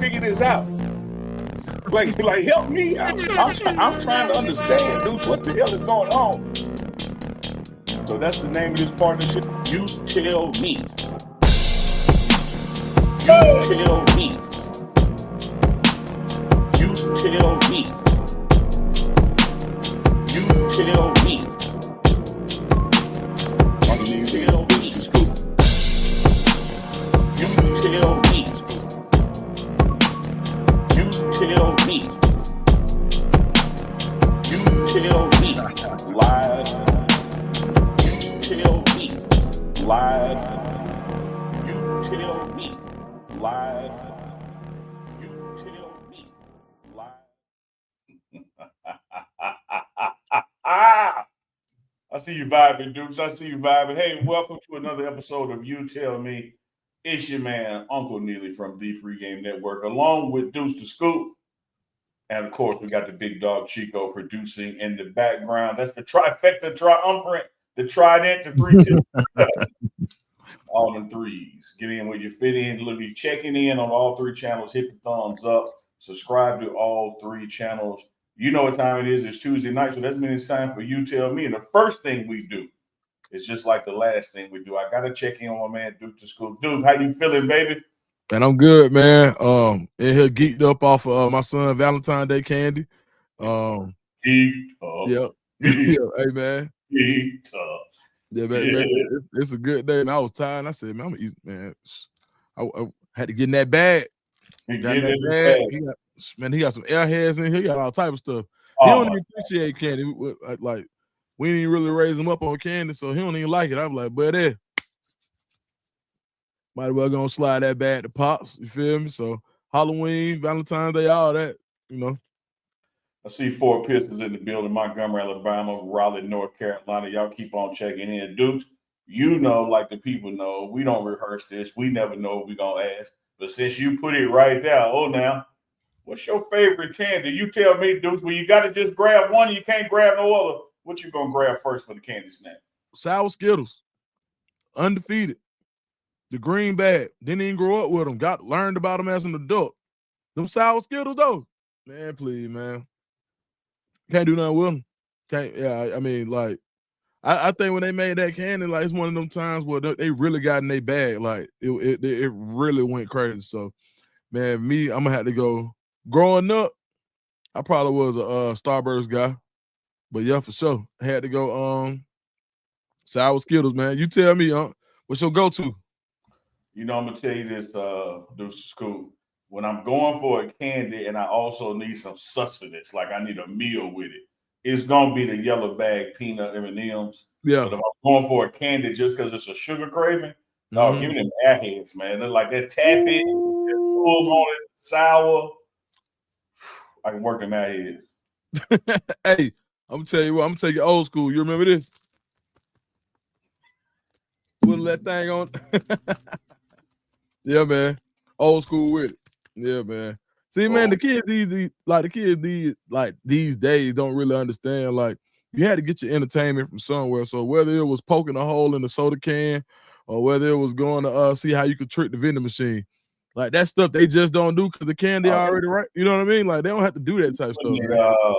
figure this out. Like help me out. I'm trying to understand, dude. What the hell is going on? So that's the name of this partnership. You tell me. You tell me. You tell me. You tell me. You tell me. You tell me. You tell me. You tell me. Live. You tell me. Live. You tell me. Live. You tell me. Live. I see you vibing, Dukes. I see you vibing. Hey, welcome to another episode of You Tell Me. It's your man, Uncle Neely from the Pregame Network, along with Deuce the Scoop. And, of course, we got the big dog Chico producing in the background. That's the trifecta, triumvirate, the trident, the three. All them threes. Get in where you fit in. Look, be checking in on all three channels. Hit the thumbs up. Subscribe to all three channels. You know what time it is. It's Tuesday night, so that means it's time for You Tell Me. And the first thing we do is just like the last thing we do. I got to check in on my man, Duke the School. Duke, how you feeling, baby? And I'm good, man. In here geeked up off of my son Valentine's Day candy. Geeked up. Yeah. Yeah. Hey, man. Geeked up. Yeah, man. It's a good day. And I was tired. And I said, man, I'm gonna eat, man. I had to get in that bag. He got some airheads in here. He got all type of stuff. He don't even appreciate candy. Like, we didn't really raise him up on candy, so he don't even like it. I'm like, but might as well gonna slide that bag to Pops. You feel me? So Halloween, Valentine's Day, all that, you know. I see 4 Pistons in the building, Montgomery, Alabama, Raleigh, North Carolina. Y'all keep on checking in. Dukes, you know, like the people know, we don't rehearse this. We never know what we're going to ask. But since you put it right there, now, what's your favorite candy? You tell me, Dukes, well, you got to just grab one. You can't grab no other. What you going to grab first for the candy snack? Sour Skittles. Undefeated. The green bag. Didn't even grow up with them. Learned about them as an adult. Them sour Skittles, though. Man, please, man. Can't do nothing with them. I mean, like, I think when they made that candy, like, it's one of them times where they really got in their bag. Like, it really went crazy. So, man, I'm going to have to go. Growing up, I probably was a Starburst guy. But, yeah, for sure. I had to go sour Skittles, man. You tell me, what's your go-to? You know, I'm going to tell you this, Deuce School. When I'm going for a candy and I also need some sustenance, like I need a meal with it, it's going to be the yellow bag peanut M&Ms. Yeah. But if I'm going for a candy just because it's a sugar craving, no, give me them airheads, man. They're like that taffy, full on it, sour. I can work in airheads. Hey, I'm going to tell you what, I'm going to take it old school. You remember this? Put that thing on. Yeah, man. Old school with it. Yeah, man. See, man, the kids these days don't really understand. Like, you had to get your entertainment from somewhere. So whether it was poking a hole in the soda can or whether it was going to see how you could trick the vending machine, like that stuff they just don't do because the candy already right. You know what I mean? Like, they don't have to do that type of stuff.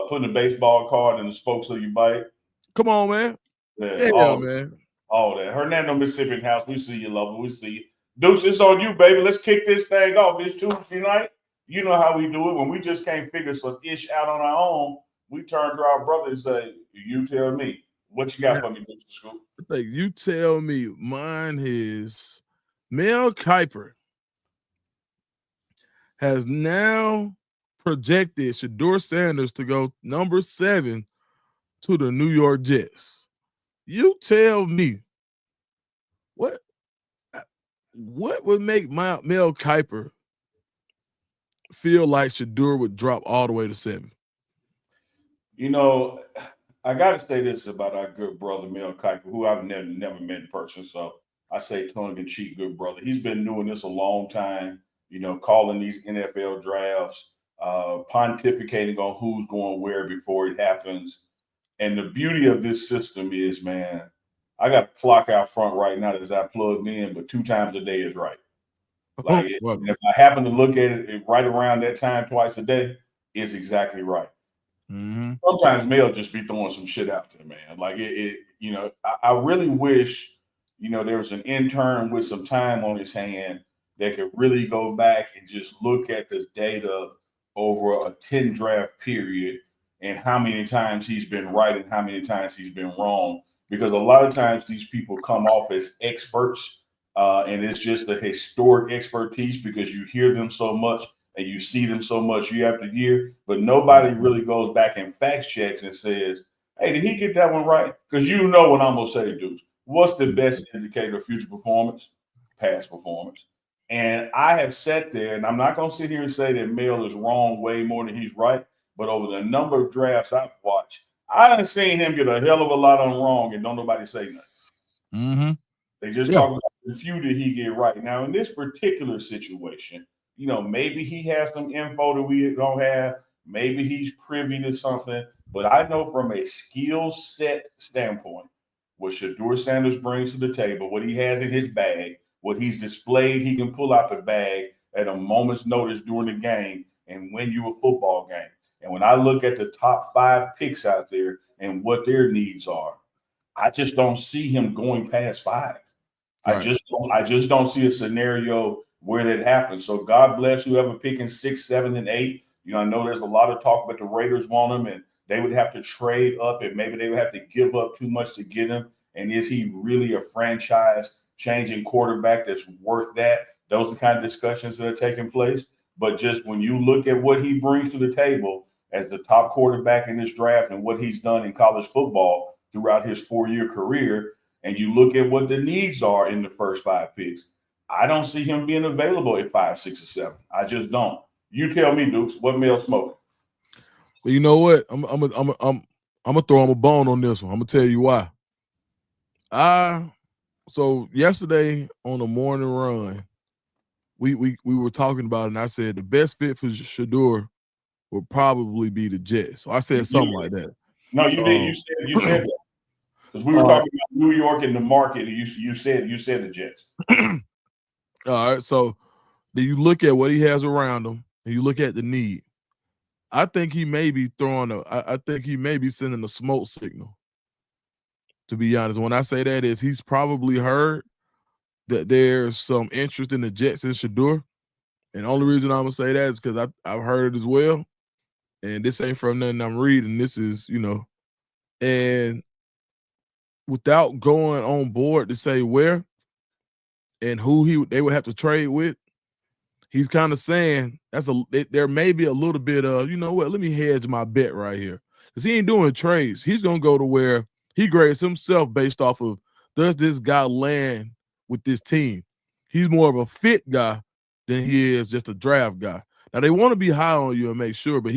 Putting a baseball card in the spokes of your bike. Come on, man. Yeah, man. All that. Hernando, Mississippi house. We see you, lover. We see you. Deuce, it's on you, baby. Let's kick this thing off. This Tuesday night. You know how we do it. When we just can't figure some ish out on our own, we turn to our brother and say, you tell me. What you got for me, Mr. Scoop? Like, you tell me. Mine is Mel Kiper has now projected Shedeur Sanders to go number 7 to the New York Jets. You tell me what would make Mel Kiper feel like Shedeur would drop all the way to 7? You know, I got to say this about our good brother, Mel Kiper, who I've never met in person. So I say tongue-in-cheek good brother. He's been doing this a long time, you know, calling these NFL drafts, pontificating on who's going where before it happens. And the beauty of this system is, man, I got a clock out front right now that's I plugged in, but 2 times a day is right. Like, Well, if I happen to look at it right around that time twice a day, it's exactly right. mm-hmm. Sometimes Mel just be throwing some shit out there, man. Like I really wish, there was an intern with some time on his hand that could really go back and just look at the data over a 10 draft period and how many times he's been right and how many times he's been wrong. Because a lot of times these people come off as experts, and it's just a historic expertise because you hear them so much and you see them so much year after year, but nobody really goes back and fact checks and says, hey, did he get that one right? Because you know what I'm going to say, dudes. What's the best indicator of future performance? Past performance. And I have sat there, and I'm not going to sit here and say that Mel is wrong way more than he's right, but over the number of drafts I've watched, I done seen him get a hell of a lot on wrong and don't nobody say nothing. Mm-hmm. They just talk about the few did he get right. Now, in this particular situation, maybe he has some info that we don't have. Maybe he's privy to something. But I know from a skill set standpoint, what Shedeur Sanders brings to the table, what he has in his bag, what he's displayed, he can pull out the bag at a moment's notice during the game and win you a football game. And when I look at the top 5 picks out there and what their needs are, I just don't see him going past 5. Right. I just don't see a scenario where that happens. So God bless whoever picking 6, 7, and 8. I know there's a lot of talk about the Raiders want him and they would have to trade up and maybe they would have to give up too much to get him. And is he really a franchise changing quarterback that's worth that? Those are the kind of discussions that are taking place. But just when you look at what he brings to the table as the top quarterback in this draft and what he's done in college football throughout his 4-year career, and you look at what the needs are in the first 5 picks, I don't see him being available at 5, 6, or 7. I just don't. You tell me, Dukes, what Mel smoking? Well, you know what? I'm gonna throw him a bone on this one. I'm gonna tell you why. So yesterday on the morning run, we were talking about it, and I said the best fit for Shedeur would probably be the Jets. So I said something like that. No, you did. You said that. Because we were talking about New York and the market, and you said the Jets. All right. So then you look at what he has around him, and you look at the need. I think he may be I think he may be sending a smoke signal. To be honest, when I say that is he's probably heard that there's some interest in the Jets and Shedeur. And the only reason I'm gonna say that is because I've heard it as well. And this ain't from nothing I'm reading. This is, and without going on board to say where and who they would have to trade with, he's kind of saying there may be a little bit of, let me hedge my bet right here. Because he ain't doing trades. He's gonna go to where he grades himself based off of, does this guy land with this team? He's more of a fit guy than he is just a draft guy. Now they want to be high on you and make sure, but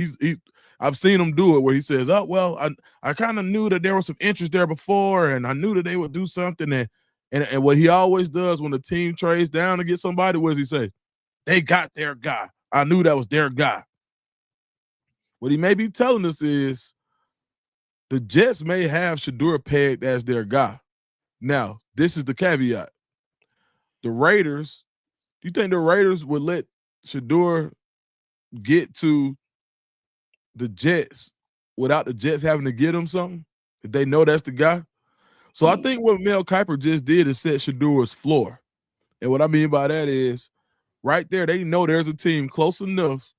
I've seen him do it where he says, oh, well, I kind of knew that there was some interest there before, and I knew that they would do something. And what he always does when the team trades down to get somebody, what does he say? They got their guy. I knew that was their guy. What he may be telling us is the Jets may have Shedeur pegged as their guy. Now, this is the caveat. The Raiders, do you think the Raiders would let Shedeur get to the Jets without the Jets having to get him something? If they know that's the guy? So I think what Mel Kiper just did is set Shedeur's floor. And what I mean by that is right there, they know there's a team close enough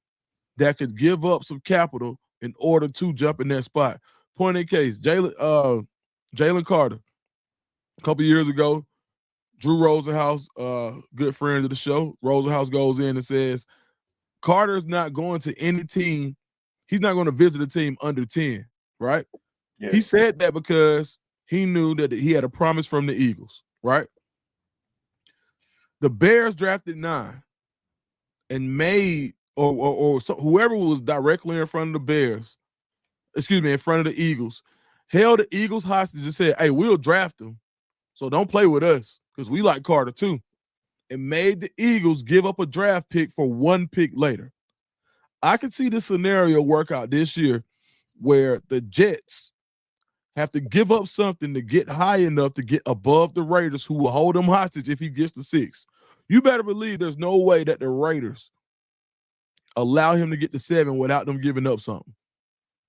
that could give up some capital in order to jump in that spot. Point in case, Jalen Carter, a couple years ago, Drew Rosenhaus, good friend of the show, Rosenhaus goes in and says, Carter's not going to any team. He's not going to visit a team under 10, right? Yeah. He said that because he knew that he had a promise from the Eagles, right? The Bears drafted 9 and made, or whoever was directly in front of the Bears, in front of the Eagles, held the Eagles hostage and said, hey, we'll draft him, so don't play with us because we like Carter too, and made the Eagles give up a draft pick for 1 pick later. I could see this scenario work out this year where the Jets have to give up something to get high enough to get above the Raiders, who will hold him hostage if he gets to 6. You better believe there's no way that the Raiders allow him to get to 7 without them giving up something,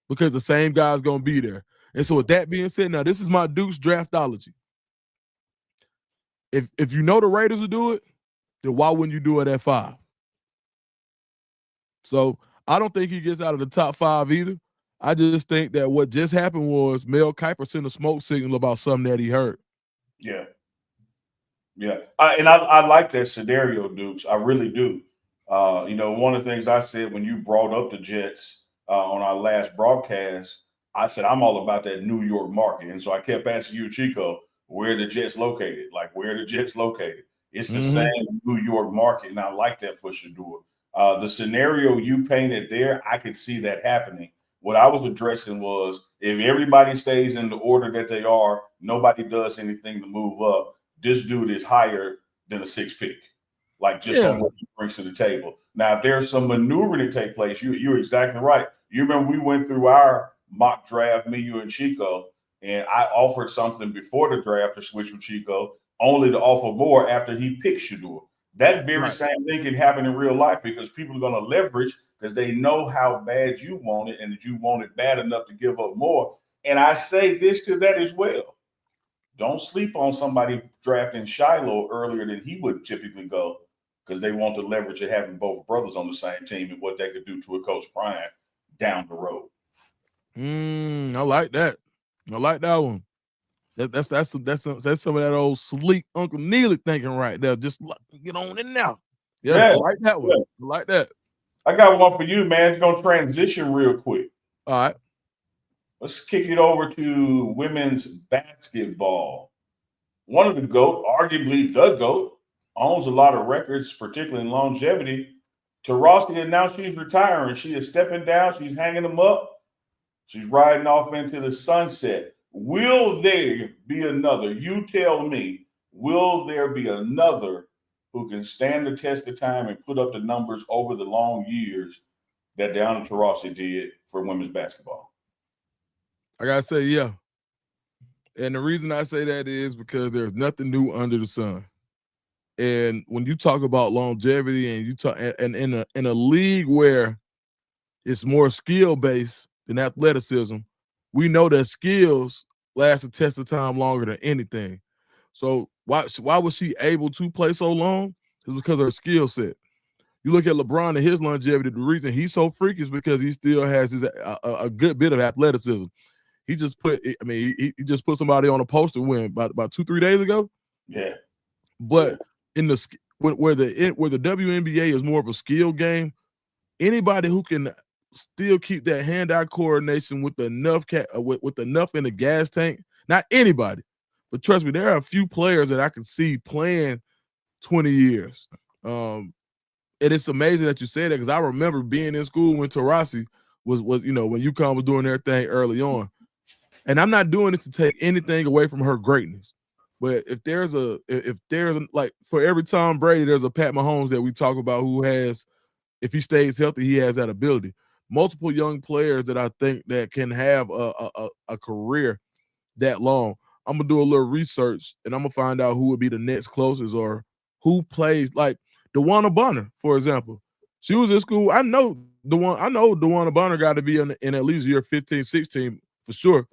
because the same guy's going to be there. And so with that being said, now this is my Dukes draftology. If you know the Raiders will do it, then why wouldn't you do it at 5? So I don't think he gets out of the top 5 either. I just think that what just happened was Mel Kiper sent a smoke signal about something that he heard. Yeah. Yeah. I like that scenario, Dukes. I really do. One of the things I said when you brought up the Jets on our last broadcast, I said I'm all about that New York market. And so I kept asking you, Chico, where the Jets located? Like, where the Jets located? It's the same New York market. And I like that for Shedeur. The scenario you painted there, I could see that happening. What I was addressing was if everybody stays in the order that they are, nobody does anything to move up, this dude is higher than a 6 pick, like just on what he brings to the table. Now, if there's some maneuvering to take place, you're exactly right. You remember we went through our mock draft, me, you, and Chico, and I offered something before the draft to switch with Chico, only to offer more after he picked Shedeur. That very same thing can happen in real life because people are going to leverage because they know how bad you want it and that you want it bad enough to give up more. And I say this to that as well. Don't sleep on somebody drafting Shiloh earlier than he would typically go because they want the leverage of having both brothers on the same team and what they could do to a Coach Bryant down the road. I like that. I like that one. That's some of that old sleek Uncle Neely thinking right there. Just get on in now. Yeah, I like that one. Yeah. I like that. I got one for you, man. It's going to transition real quick. All right. Let's kick it over to women's basketball. One of the GOAT, arguably the GOAT, owns a lot of records, particularly in longevity. Taurasi announced she's retiring. She is stepping down. She's hanging them up. She's riding off into the sunset. Will there be another? You tell me, will there be another who can stand the test of time and put up the numbers over the long years that Diana Taurasi did for women's basketball? I gotta say, yeah. And the reason I say that is because there's nothing new under the sun. And when you talk about longevity and you talk and in a league where it's more skill based than athleticism, we know that skills last a test of time longer than anything. So why was she able to play so long? It's because of her skill set. You look at LeBron and his longevity. The reason he's so freaky is because he still has a good bit of athleticism. He just put, he just put somebody on a poster win about 2-3 days ago. Yeah. But in the where the WNBA is more of a skill game, anybody who can still keep that hand-eye coordination with enough with enough in the gas tank, not anybody, but trust me, there are a few players that I can see playing 20 years. And it's amazing that you say that because I remember being in school when Taurasi was when UConn was doing their thing early on. And I'm not doing it to take anything away from her greatness. But if there's like for every Tom Brady, there's a Pat Mahomes that we talk about who has, if he stays healthy, he has that ability. Multiple young players that I think that can have a career that long. I'm gonna do a little research and I'm gonna find out who would be the next closest or who plays like DeWanna Bonner, for example. She was in school. I know DeWanna Bonner got to be in at least year 15, 16 for sure.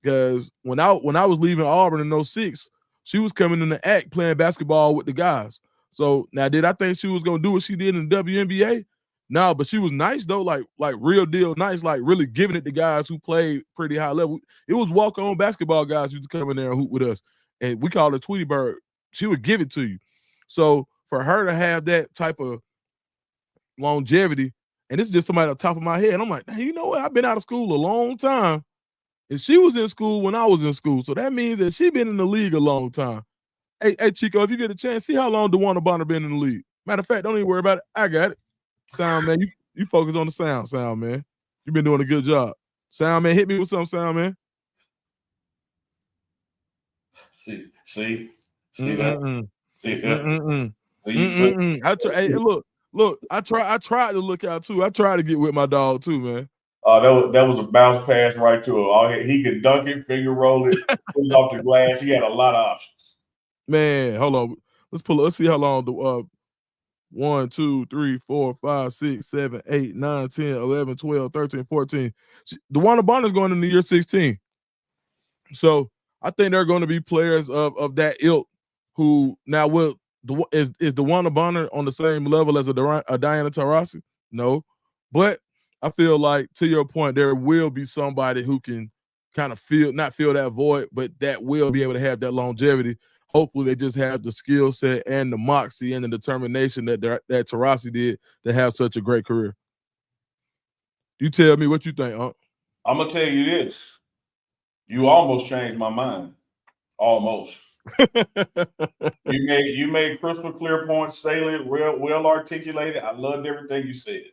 Because when I was leaving Auburn in 06, she was coming in the act playing basketball with the guys. So now, did I think she was gonna do what she did in the WNBA? No, but she was nice though, like real deal nice, like really giving it to guys who played pretty high level. It was walk-on basketball guys who used to come in there and hoop with us, and we called her Tweety Bird. She would give it to you. So for her to have that type of longevity, and this is just somebody on top of my head, I'm like, hey, you know what? I've been out of school a long time. And she was in school when I was in school. So that means that she been in the league a long time. Hey, Chico, if you get a chance, see how long DeWanna Bonner been in the league. Matter of fact, don't even worry about it. I got it. Sound, man. You focus on the sound, man. You've been doing a good job. Sound, man, hit me with something, sound, man. See that? See that? Hey, look. I tried to look out too. I tried to get with my dog too, man. That was a bounce pass right to him. He could dunk it, finger roll it, put it off the glass. He had a lot of options. Man, hold on. let's pull it. Let's see how long the 1, 2, 3, 4, 5, 6, 7, 8, 9, 10, 11, 12, 13, 14. DeWanna Bonner's going in the year 16. So I think there are going to be players of that ilk who now is DeWanna Bonner on the same level as a Diana Taurasi? No. But I feel like, to your point, there will be somebody who can kind of not fill that void, but that will be able to have that longevity. Hopefully they just have the skill set and the moxie and the determination that Taurasi did to have such a great career. You tell me what you think, Unc. I'm going to tell you this. You almost changed my mind. Almost. You made crystal clear points, salient, well articulated. I loved everything you said.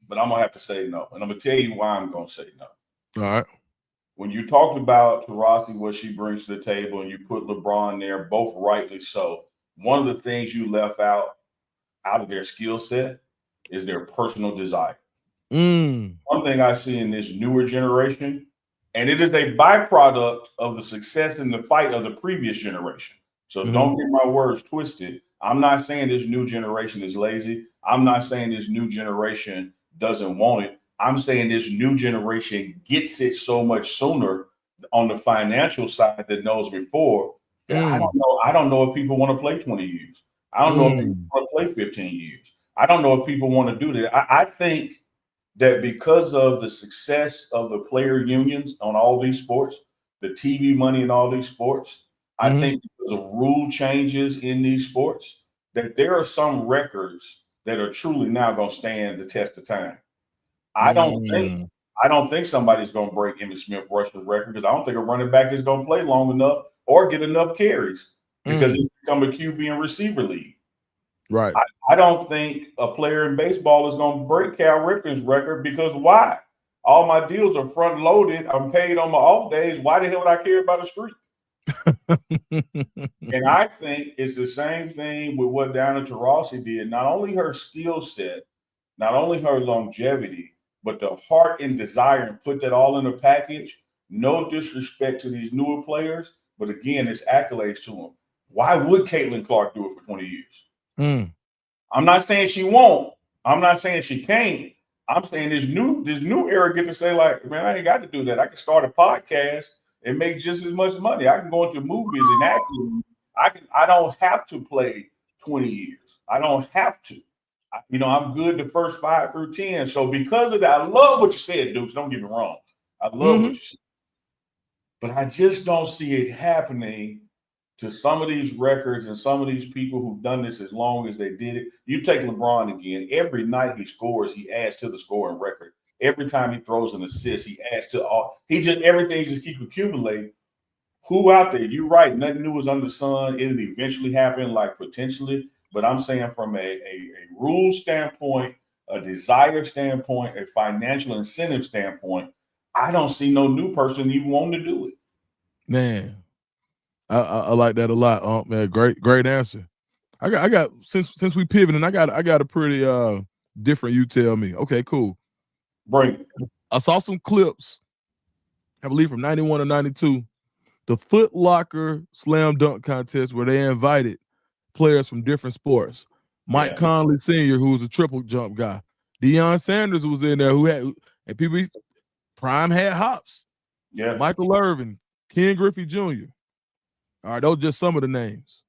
But I'm going to have to say no. And I'm going to tell you why I'm going to say no. All right. When you talked about Taurasi, what she brings to the table, and you put LeBron there, both rightly so, one of the things you left out of their skill set is their personal desire. One thing I see in this newer generation, and it is a byproduct of the success and the fight of the previous generation. So don't get my words twisted. I'm not saying this new generation is lazy. I'm not saying this new generation doesn't want it. I'm saying this new generation gets it so much sooner on the financial side than those before. I don't know if people want to play 20 years. I don't know if people want to play 15 years. I don't know if people want to do that. I think that because of the success of the player unions on all these sports, the TV money in all these sports, I think because of rule changes in these sports, that there are some records that are truly now going to stand the test of time. I don't think somebody's going to break Emmitt Smith rushing record, because I don't think a running back is going to play long enough or get enough carries, because it's become a QB and receiver league. Right. I don't think a player in baseball is going to break Cal Ripken's record, because why? All my deals are front loaded. I'm paid on my off days. Why the hell would I care about a streak? And I think it's the same thing with what Diana Taurasi did. Not only her skill set, not only her longevity, but the heart and desire, and put that all in a package. No disrespect to these newer players, but again, it's accolades to them. Why would Caitlin Clark do it for 20 years? I'm not saying she won't. I'm not saying she can't. I'm saying this new era get to say, like, man, I ain't got to do that. I can start a podcast and make just as much money. I can go into movies and acting. I don't have to play 20 years. I don't have to. I'm good the first 5 through 10. So because of that, I love what you said, Dukes. Don't get me wrong. I love what you said. But I just don't see it happening to some of these records and some of these people who've done this as long as they did it. You take LeBron again. Every night he scores, he adds to the scoring record. Every time he throws an assist, he adds to all. Everything just keeps accumulating. Who out there? You're right. Nothing new is under the sun. It'll eventually happen, like potentially. But I'm saying from a rule standpoint, a desire standpoint, a financial incentive standpoint, I don't see no new person even wanting to do it. Man, I like that a lot, man. Great answer. I got since we pivoting, I got a pretty different you tell me. Okay, cool. Bring it. I saw some clips, I believe from 91 or 92, the Foot Locker slam dunk contest, where they invited players from different sports. Mike Conley Sr., who was a triple jump guy. Shedeur Sanders was in there, and people, Prime had hops. Yeah. Michael Irvin, Ken Griffey Jr. All right, those are just some of the names.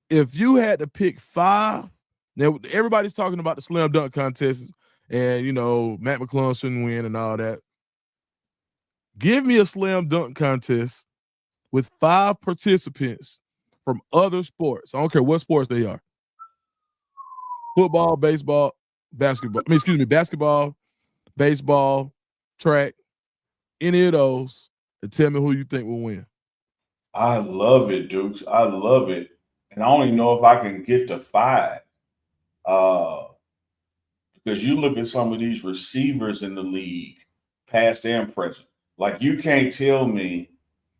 If you had to pick 5, now everybody's talking about the slam dunk contest, and Matt McClung shouldn't win and all that. Give me a slam dunk contest with 5 participants from other sports. I don't care what sports they are. Football, baseball, basketball. Basketball, baseball, track, any of those, and tell me who you think will win. I love it, Dukes. I love it. And I don't even know if I can get to 5. Because you look at some of these receivers in the league, past and present. Like, you can't tell me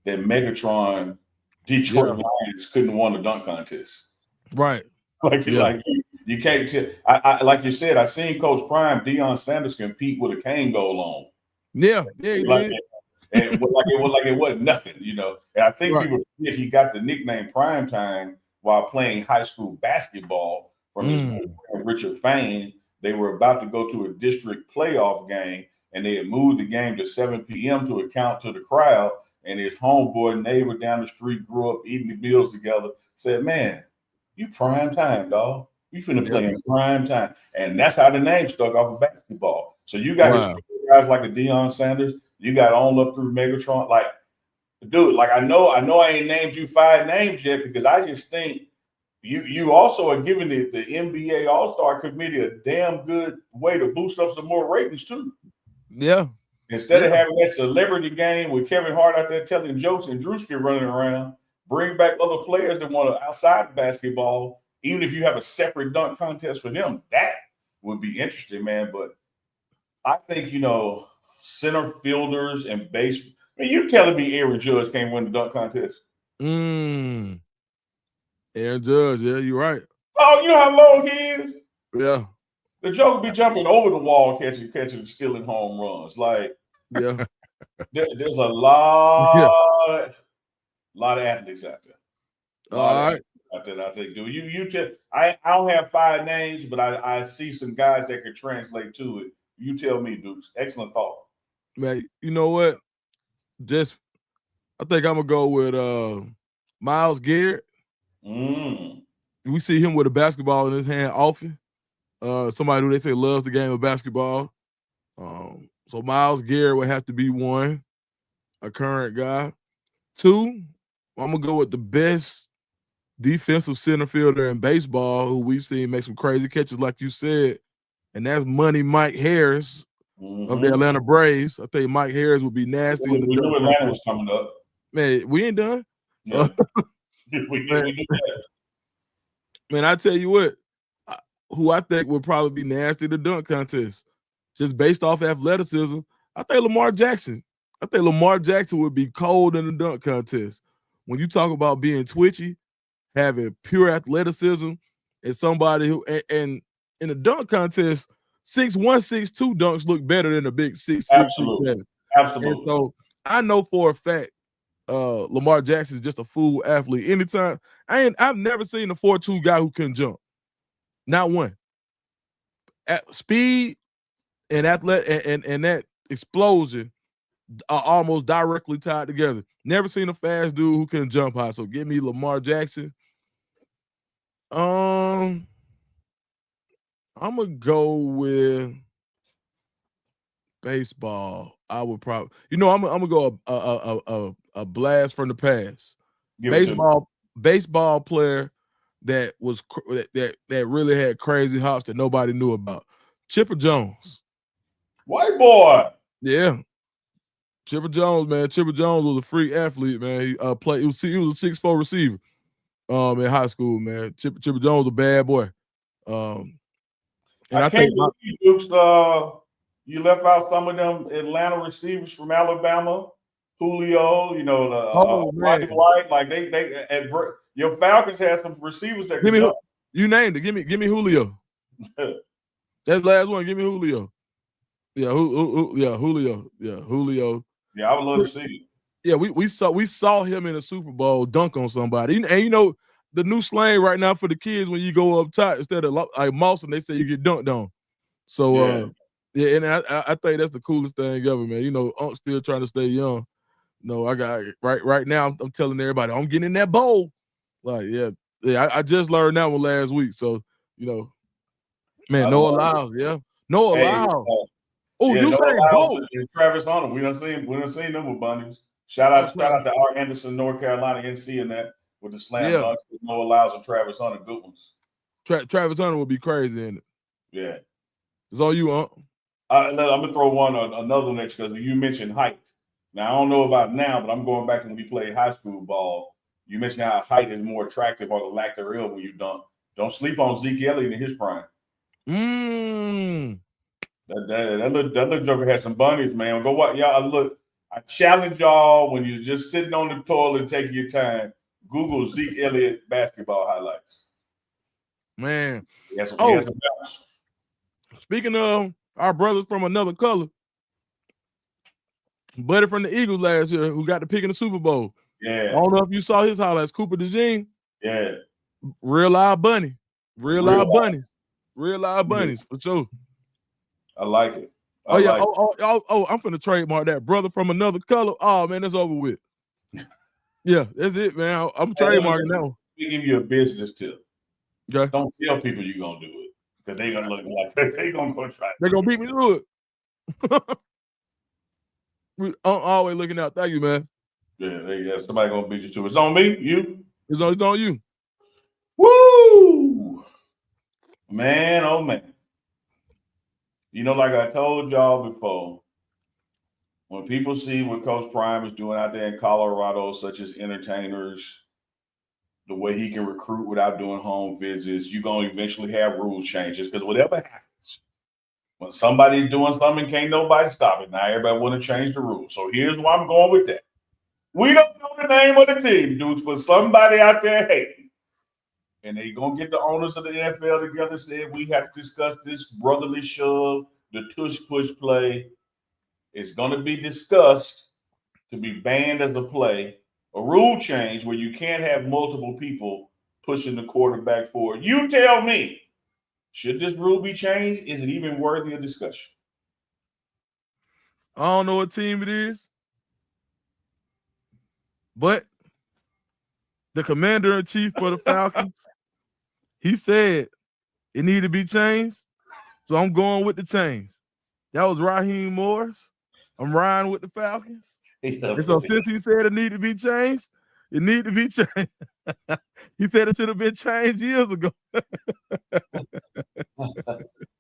that Megatron, Detroit Lions couldn't have won the dunk contest. Right. You can't tell. I like you said, I seen Coach Prime, Shedeur Sanders compete with a cane goal on. Yeah, he did. And it wasn't nothing, you know. And I think Right. people forget he got the nickname Prime Time while playing high school basketball from his good friend Richard Fain. They were about to go to a district playoff game, and they had moved the game to 7 p.m. to account to the crowd. And his homeboy neighbor down the street grew up eating the meals together. Said, "Man, you prime time, dog. You finna play in prime time." And that's how the name stuck off of basketball. So you got his guys like a Deion Sanders. You got on up through Megatron. Like, dude, like I know I ain't named you 5 names yet because I just think you also are giving the NBA All-Star committee a damn good way to boost up some more ratings too. Yeah. Instead of having that celebrity game with Kevin Hart out there telling jokes and Drewski running around, bring back other players that want to outside basketball. Even if you have a separate dunk contest for them, that would be interesting, man. But I think, center fielders and base. I mean, you telling me Aaron Judge can't win the dunk contest? Aaron Judge, yeah, you're right. Oh, you know how long he is? Yeah. The Joker be jumping over the wall, catching, stealing home runs. Like, yeah, there's a lot of athletes out there. All right. Out there, I think, dude. I don't have 5 names, but I see some guys that could translate to it. You tell me, Dukes. Excellent thought. Man, you know what? I think I'm gonna go with Myles Garrett. We see him with a basketball in his hand often. Somebody who they say loves the game of basketball. So Myles Garrett would have to be one, a current guy. 2, I'm gonna go with the best defensive center fielder in baseball who we've seen make some crazy catches, like you said, and that's Money Mike Harris of the Atlanta Braves. I think Mike Harris would be nasty. We knew Atlanta was coming up. Man, we ain't done. Yeah. we knew that. Man, I tell you what, who I think would probably be nasty in the dunk contest, just based off athleticism. I think Lamar Jackson. I think Lamar Jackson would be cold in the dunk contest. When you talk about being twitchy, having pure athleticism, and somebody who and in the dunk contest, 6'1", 6'2" dunks look better than a big 6'6". Absolutely. And so I know for a fact Lamar Jackson is just a full athlete. Anytime I've never seen a 4'2" guy who couldn't jump. Not one. At speed and and that explosion are almost directly tied together. Never seen a fast dude who can jump high. So give me Lamar Jackson. I'm gonna go with baseball. I would probably, I'm gonna go a blast from the past. Baseball player that was that really had crazy hops that nobody knew about. Chipper Jones. White boy. Yeah. Chipper Jones, man. Chipper Jones was a freak athlete, man. He was a 6'4" receiver in high school, man. Chipper Jones was a bad boy. And I can't believe Dukes, you left out some of them Atlanta receivers from Alabama. Julio, White, like they your Falcons had some receivers that could jump. You named it. Give me Julio. That's the last one. Give me Julio. Yeah, Julio. Yeah, Julio. Yeah, I would love to see it. Yeah, we saw him in the Super Bowl dunk on somebody. And the new slang right now for the kids, when you go up top instead of like Mawson, they say you get dunked on. So and I think that's the coolest thing ever, man. I'm still trying to stay young. No, I got right now. I'm telling everybody I'm getting in that bowl. Like, yeah. I just learned that one last week. So, man, Noah Lyles, yeah, Noah Lyles. Oh, you saying bowl? Travis Hunter. We done seen them with bunnies. Shout out to our Anderson, North Carolina NC in that with the slam dunks with Noah Lyles and Travis Hunter. Good ones. Travis Hunter would be crazy in it. Yeah. It's all you, I'm gonna throw another one next because you mentioned height. Now I don't know about now, but I'm going back to when we played high school ball. You mentioned how height is more attractive or the lack thereof when you dunk. Don't sleep on Zeke Elliott in his prime. That little joker had some bunnies, man. Go what y'all look. I challenge y'all when you're just sitting on the toilet, taking your time. Google Zeke Elliott basketball highlights. Man, yes. Speaking of our brothers from another color, buddy from the Eagles last year who got the pick in the Super Bowl. Yeah. I don't know if you saw his highlights. Cooper DeJean. Yeah. Real live bunny. Real live bunnies. Real live bunnies for sure. I like it. I'm finna trademark that. Brother from another color. Oh man, that's over with. Yeah, that's it, man. I'm trademarking that one. Let me give you a business tip. Okay. Don't tell people you're gonna do it because they're gonna look like they're gonna go try. They're gonna beat me to it. I'm always looking out. Thank you, man. Yeah, somebody gonna beat you to it. It's on me, you. It's on you. Woo! Man, oh man. You know, like I told y'all before, when people see what Coach Prime is doing out there in Colorado, such as entertainers, the way he can recruit without doing home visits, you're going to eventually have rule changes because whatever happens, when somebody's doing something, can't nobody stop it. Now everybody want to change the rules. So here's why I'm going with that. We don't know the name of the team, dudes, but somebody out there hating. And they going to get the owners of the NFL together and say, we have to discuss this brotherly shove, the tush push play. It's going to be discussed to be banned as a play, a rule change where you can't have multiple people pushing the quarterback forward. You tell me, should this rule be changed? Is it even worthy of discussion? I don't know what team it is, but the commander-in-chief for the Falcons, he said it needed to be changed, so I'm going with the change. That was Raheem Morris. I'm riding with the Falcons. And so since he said it needed to be changed, it needed to be changed. He said it should have been changed years ago.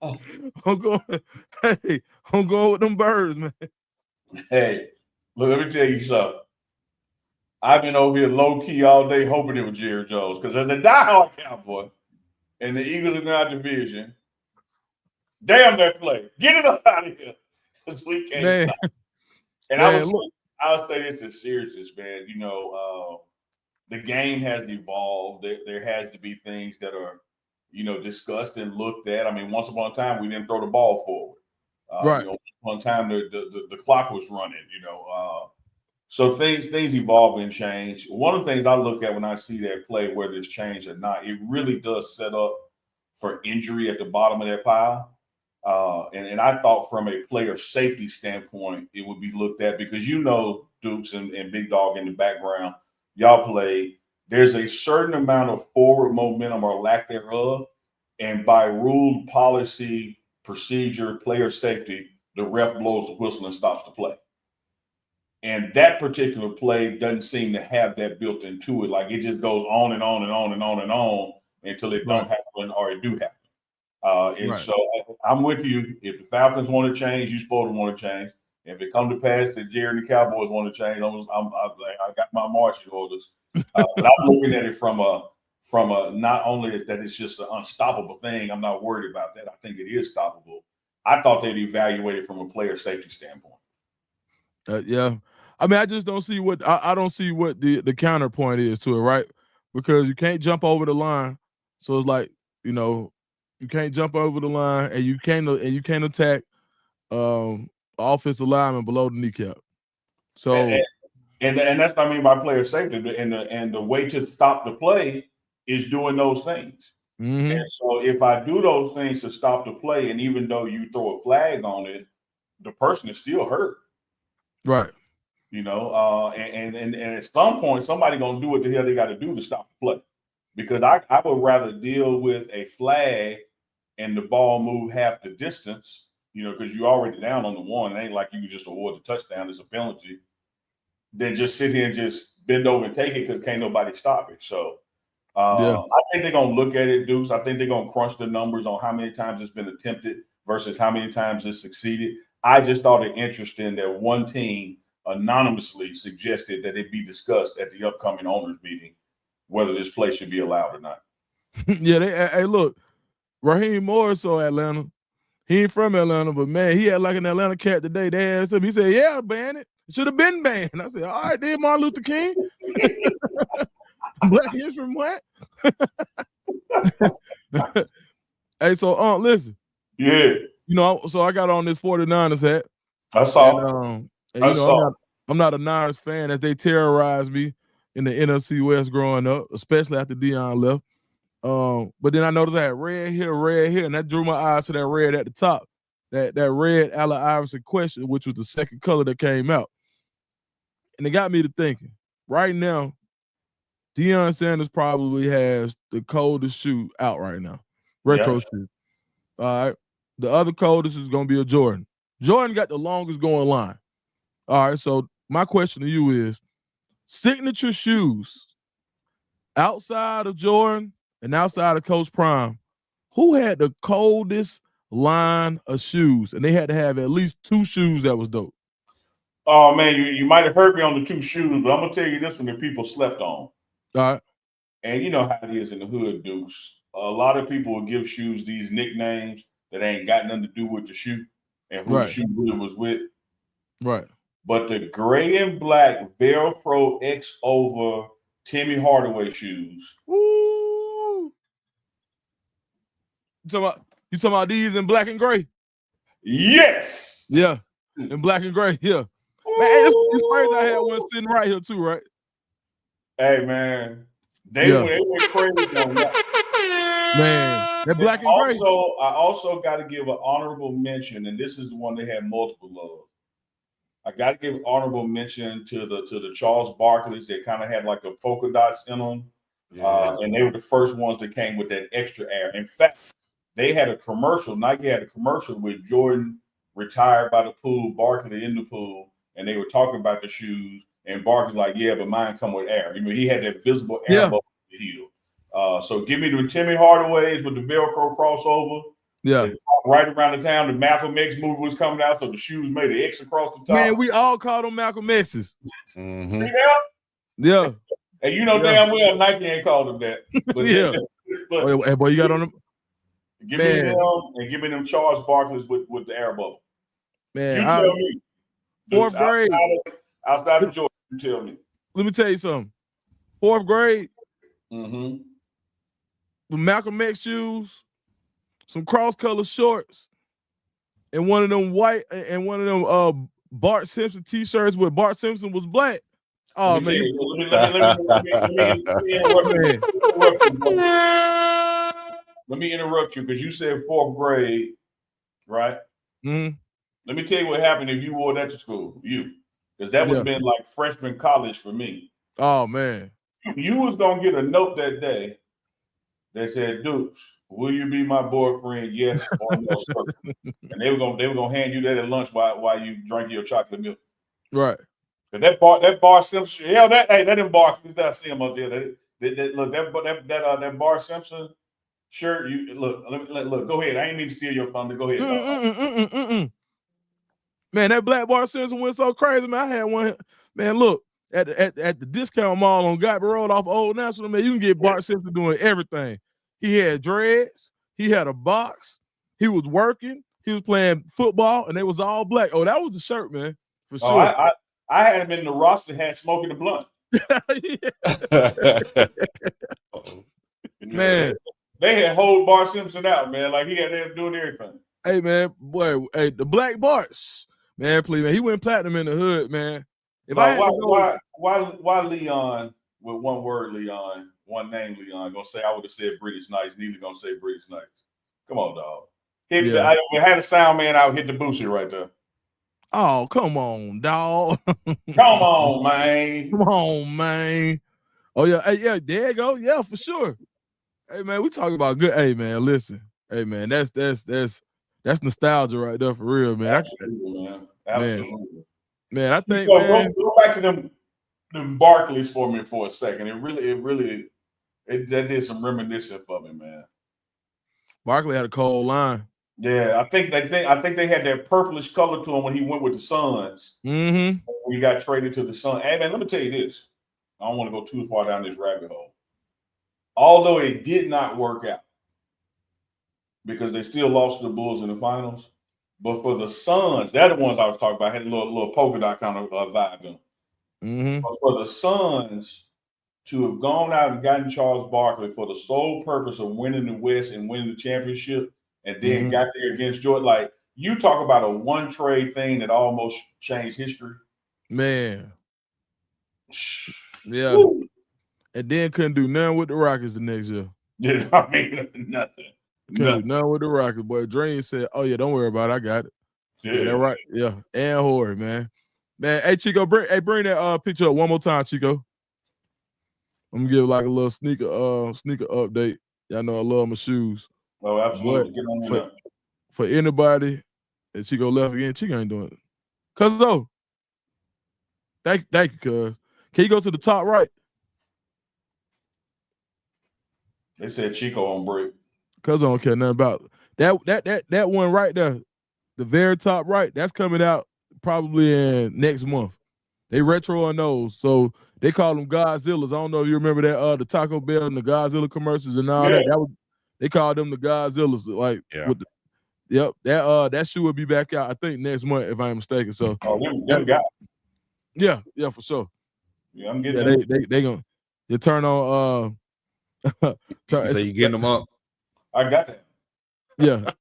I'm going with them birds, man. Hey, look, let me tell you something. I've been over here low-key all day hoping it was Jerry Jones because as a diehard Cowboy and the Eagles in our division, damn that play. Get it up out of here because we can't stop. And I'll say this in seriousness, man. You know, the game has evolved. There has to be things that are, you know, discussed and looked at. I mean, once upon a time, we didn't throw the ball forward. Right. You know, once upon a time, the clock was running, you know. So things evolve and change. One of the things I look at when I see that play, whether it's changed or not, it really does set up for injury at the bottom of that pile. And I thought from a player safety standpoint, it would be looked at because, you know, Dukes and Big Dog in the background, y'all play. There's a certain amount of forward momentum or lack thereof. And by rule, policy, procedure, player safety, the ref blows the whistle and stops the play. And that particular play doesn't seem to have that built into it. Like it just goes on and on and on and on and on until it don't happen or it do happen. So I'm with you. If the Falcons want to change, you're supposed to want to change. If it come to pass that Jerry and the Cowboys want to change, I got my marching orders. But I'm looking at it from a not only that it's just an unstoppable thing. I'm not worried about that. I think it is stoppable. I thought they'd evaluate it from a player safety standpoint. Yeah, I mean, I just don't see what I don't see what the counterpoint is to it, right? Because you can't jump over the line, so it's like, you know, you can't jump over the line, and you can't attack offensive lineman below the kneecap. So, and that's what I mean by player safety. And the way to stop the play is doing those things. Mm-hmm. And so if I do those things to stop the play, and even though you throw a flag on it, the person is still hurt. Right. You know, and at some point, somebody gonna do what the hell they got to do to stop the play. Because I would rather deal with a flag and the ball move half the distance, you know, because you're already down on the one. It ain't like you can just award the touchdown as a penalty. Then just sit here and just bend over and take it because can't nobody stop it. So I think they're gonna look at it, Deuce. I think they're gonna crunch the numbers on how many times it's been attempted versus how many times it's succeeded. I just thought it interesting that one team anonymously suggested that it be discussed at the upcoming owners meeting whether this play should be allowed or not. Yeah, hey, look, Raheem Morris saw Atlanta. He ain't from Atlanta, but man, he had like an Atlanta cat today. They asked him, he said, "Yeah, ban it. It should have been banned." I said, "All right, then Martin Luther King, Black History Month." Hey, so listen. Yeah. You know, so I got on this 49ers hat. I saw. And I'm not a Niners fan as they terrorized me in the NFC West growing up, especially after Deion left. But then I noticed I had red here, and that drew my eyes to that red at the top. That red Allen Iverson question, which was the second color that came out. And it got me to thinking, right now, Deion Sanders probably has the coldest shoe out right now. Retro shoe. All right. The other coldest is going to be a Jordan. Jordan got the longest going line. All right. So my question to you is, signature shoes outside of Jordan and outside of Coach Prime, who had the coldest line of shoes? And they had to have at least 2 shoes that was dope. Oh, man, you might have heard me on the 2 shoes, but I'm going to tell you this one that people slept on. All right. And you know how it is in the hood, Dukes. A lot of people will give shoes these nicknames that ain't got nothing to do with the shoe and who the shoe really was with. Right. But the gray and black Velcro X over Timmy Hardaway shoes. Woo! You talking about these in black and gray? Yes. Yeah. In black and gray. Yeah. Man, it's crazy. I had one sitting right here too, right? Hey, man. They went crazy on that. Man, that black and gray. I also got to give an honorable mention, and this is the one they had multiple of. I got to give honorable mention to the Charles Barkleys that kind of had like the polka dots in them. Yeah. And they were the first ones that came with that extra air. In fact, they had a commercial. Nike had a commercial with Jordan retired by the pool, Barkley in the pool, and they were talking about the shoes. And Barkley's like, yeah, but mine come with air. I mean, he had that visible air bubble in the heel. So give me the Timmy Hardaways with the Velcro crossover. Yeah. Right around the time the Malcolm X movie was coming out, so the shoes made an X across the top. Man, we all called them Malcolm X's. Mm-hmm. See that? Yeah. And you know damn well Nike ain't called them that. But yeah. But, hey, boy, you got on them. Give me them and give me them Charles Barkleys with the air bubble. Man, you tell me. 4th grade. Outside of Jordan, you tell me. Let me tell you something. 4th grade. Mm-hmm. With Malcolm X shoes, some cross-color shorts, and one of them white and one of them Bart Simpson t-shirts where Bart Simpson was black. Oh man! Let me interrupt you because you said 4th grade, right? Mm-hmm. Let me tell you what happened if you wore that to school. Because that would have been like freshman college for me. Oh man! You was gonna get a note that day that said, "Dukes, will you be my boyfriend? Yes or no, sir." And they were gonna hand you that at lunch while you drank your chocolate milk. Right. That Bar Simpson, that didn't Bar. I see him up there. That Bar Simpson shirt. You look. Go ahead. I ain't mean to steal your thunder. Go ahead. Man, that black Bar Simpson went so crazy. Man, I had one. Man, look at the discount mall on Godby Road off Old National. Man, you can get Bart Simpson doing everything. He had dreads. He had a box. He was working. He was playing football, and they was all black. Oh, that was the shirt, man, for sure. I had him in the roster hat smoking the blunt. Man, they had hold Bart Simpson out, man. Like he had them doing everything. Hey, man, boy, the black Barts, man, please, man. He went platinum in the hood, man. Why Leon with one word, Leon, one name, Leon, gonna say I would have said British Knights. Neely gonna say British Knights. Come on, dog. We had a sound man out hit the boosie right there. Oh, come on, dog. Come on, man. Come on, man. Oh, yeah. Hey, yeah, there you go. Yeah, for sure. Hey, man, we talking about good. Hey, man, listen. Hey, man, that's nostalgia right there for real, man. Absolutely, man. Absolutely. Man, I think, go back to them Barkleys for me for a second. That did some reminiscing for me, man. Barkley had a cold line. Yeah, I think they had that purplish color to him when he went with the Suns. Mm-hmm. When he got traded to the Suns. Hey, man, let me tell you this. I don't want to go too far down this rabbit hole. Although it did not work out because they still lost to the Bulls in the finals. But for the Suns, they're the ones I was talking about. Had a little polka dot kind of vibe in them. Mm-hmm. But for the Suns to have gone out and gotten Charles Barkley for the sole purpose of winning the West and winning the championship, and then got there against Jordan, like you talk about a one trade thing that almost changed history. Man. Yeah. Woo. And then couldn't do nothing with the Rockets the next year. Yeah, I mean, nothing. Couldn't do nothing with the Rockets. Boy, Dream said, "Oh yeah, don't worry about it. I got it." Yeah, that right. Yeah, and Horry, man. Hey Chico, bring that picture up one more time, Chico. I'm gonna give like a little sneaker update. Y'all know I love my shoes. Oh, absolutely. Get on for anybody, and Chico left again. Chico ain't doing it. Cuz though. Thank you, cuz. Can you go to the top right? They said Chico on break. Cuz I don't care nothing about it. That one right there, the very top right, that's coming out probably in next month. They retro on those, so they call them Godzillas. I don't know if you remember that the Taco Bell and the Godzilla commercials and all that. That was they called them the Godzillas. Like that shoe will be back out, I think, next month if I'm mistaken. So them guys. Yeah, for sure. Yeah, I'm getting they gonna turn on so you getting them up. I got that. Yeah.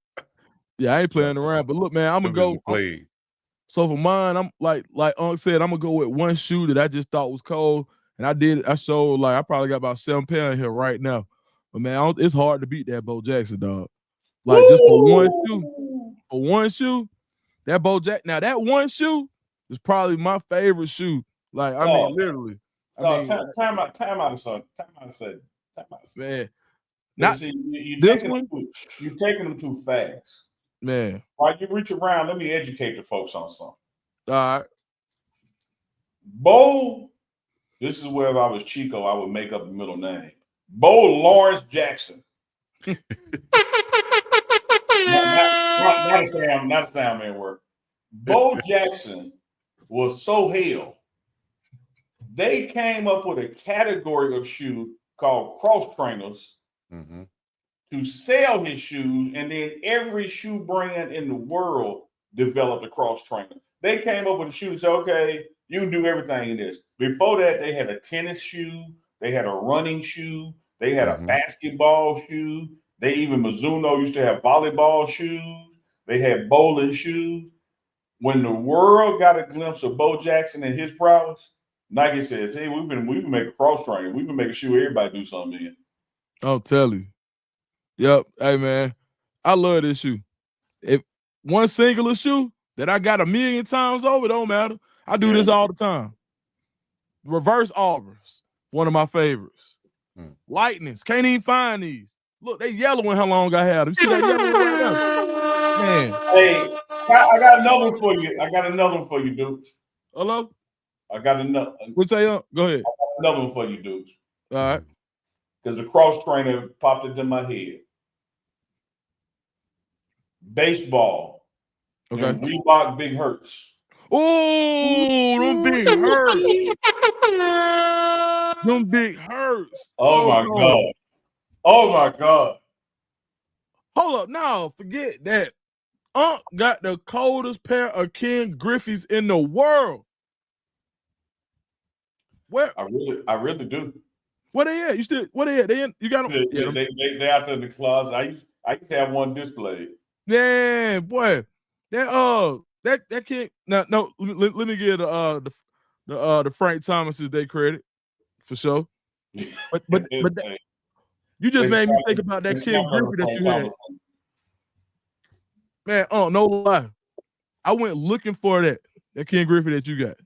Yeah, I ain't playing around. But look, man, I'm gonna go. So for mine, I'm like Unc said, I'm gonna go with one shoe that I just thought was cold. And I showed I probably got about 7 pair in here right now. But man, it's hard to beat that Bo Jackson, dog. Like just for one shoe, that Bo Jackson. Now that one shoe is probably my favorite shoe. Like, I mean, literally. Time out a second. Man. You're taking them too fast. Man. While you reach around, let me educate the folks on something. All right. Bo, this is where if I was Chico, I would make up a middle name. Bo Lawrence Jackson. not a sound man work. Bo Jackson was so hell. They came up with a category of shoe called cross trainers to sell his shoes, and then every shoe brand in the world developed a cross trainer. They came up with a shoe and said, okay, you can do everything in this. Before that, they had a tennis shoe, they had a running shoe, they had a basketball shoe. They even Mizuno used to have volleyball shoes. They had bowling shoes. When the world got a glimpse of Bo Jackson and his prowess, Nike said, hey, we can make a cross trainer. We can make a shoe everybody do something in. I'll tell you. Yep. Hey, man, I love this shoe. If one singular shoe that I got 1,000,000 times over, don't matter. I do this all the time. Reverse Auburn's, one of my favorites. Lightnings, can't even find these. Look, they yellowing how long I had them. You see that yellow right there? Man. Hey, I got another one for you. I got another one for you, dude. Hello? I got another. What's that? Go ahead. I got another one for you, dude. All right. Because the cross trainer popped into my head. Baseball. Okay. Reebok Big Hurts. Oh, them big hurts. Them big hurts. Oh, my God. Oh, my God. Hold up. No, forget that. Unc got the coldest pair of Ken Griffey's in the world. Where? I really do. Where they at? Where they at? You got them? They out there in the closet. I used to have one displayed. Yeah, boy. That kid. No. Let me give the Frank Thomases they credit for sure. But you just made me think about that Ken Griffey that you had. Man, no lie. I went looking for that Ken Griffey that you got.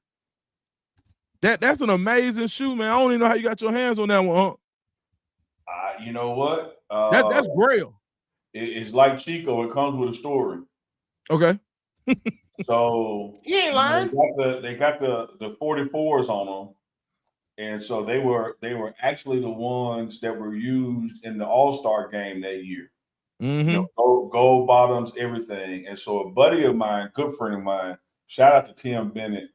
That's an amazing shoe, man. I don't even know how you got your hands on that one, You know what? That's Grail. It's like Chico. It comes with a story. Okay. So you ain't lying. They got the 44s on them, and so they were actually the ones that were used in the All-Star game that year. Gold bottoms, everything. And so a buddy of mine, good friend of mine, shout out to Tim Bennett,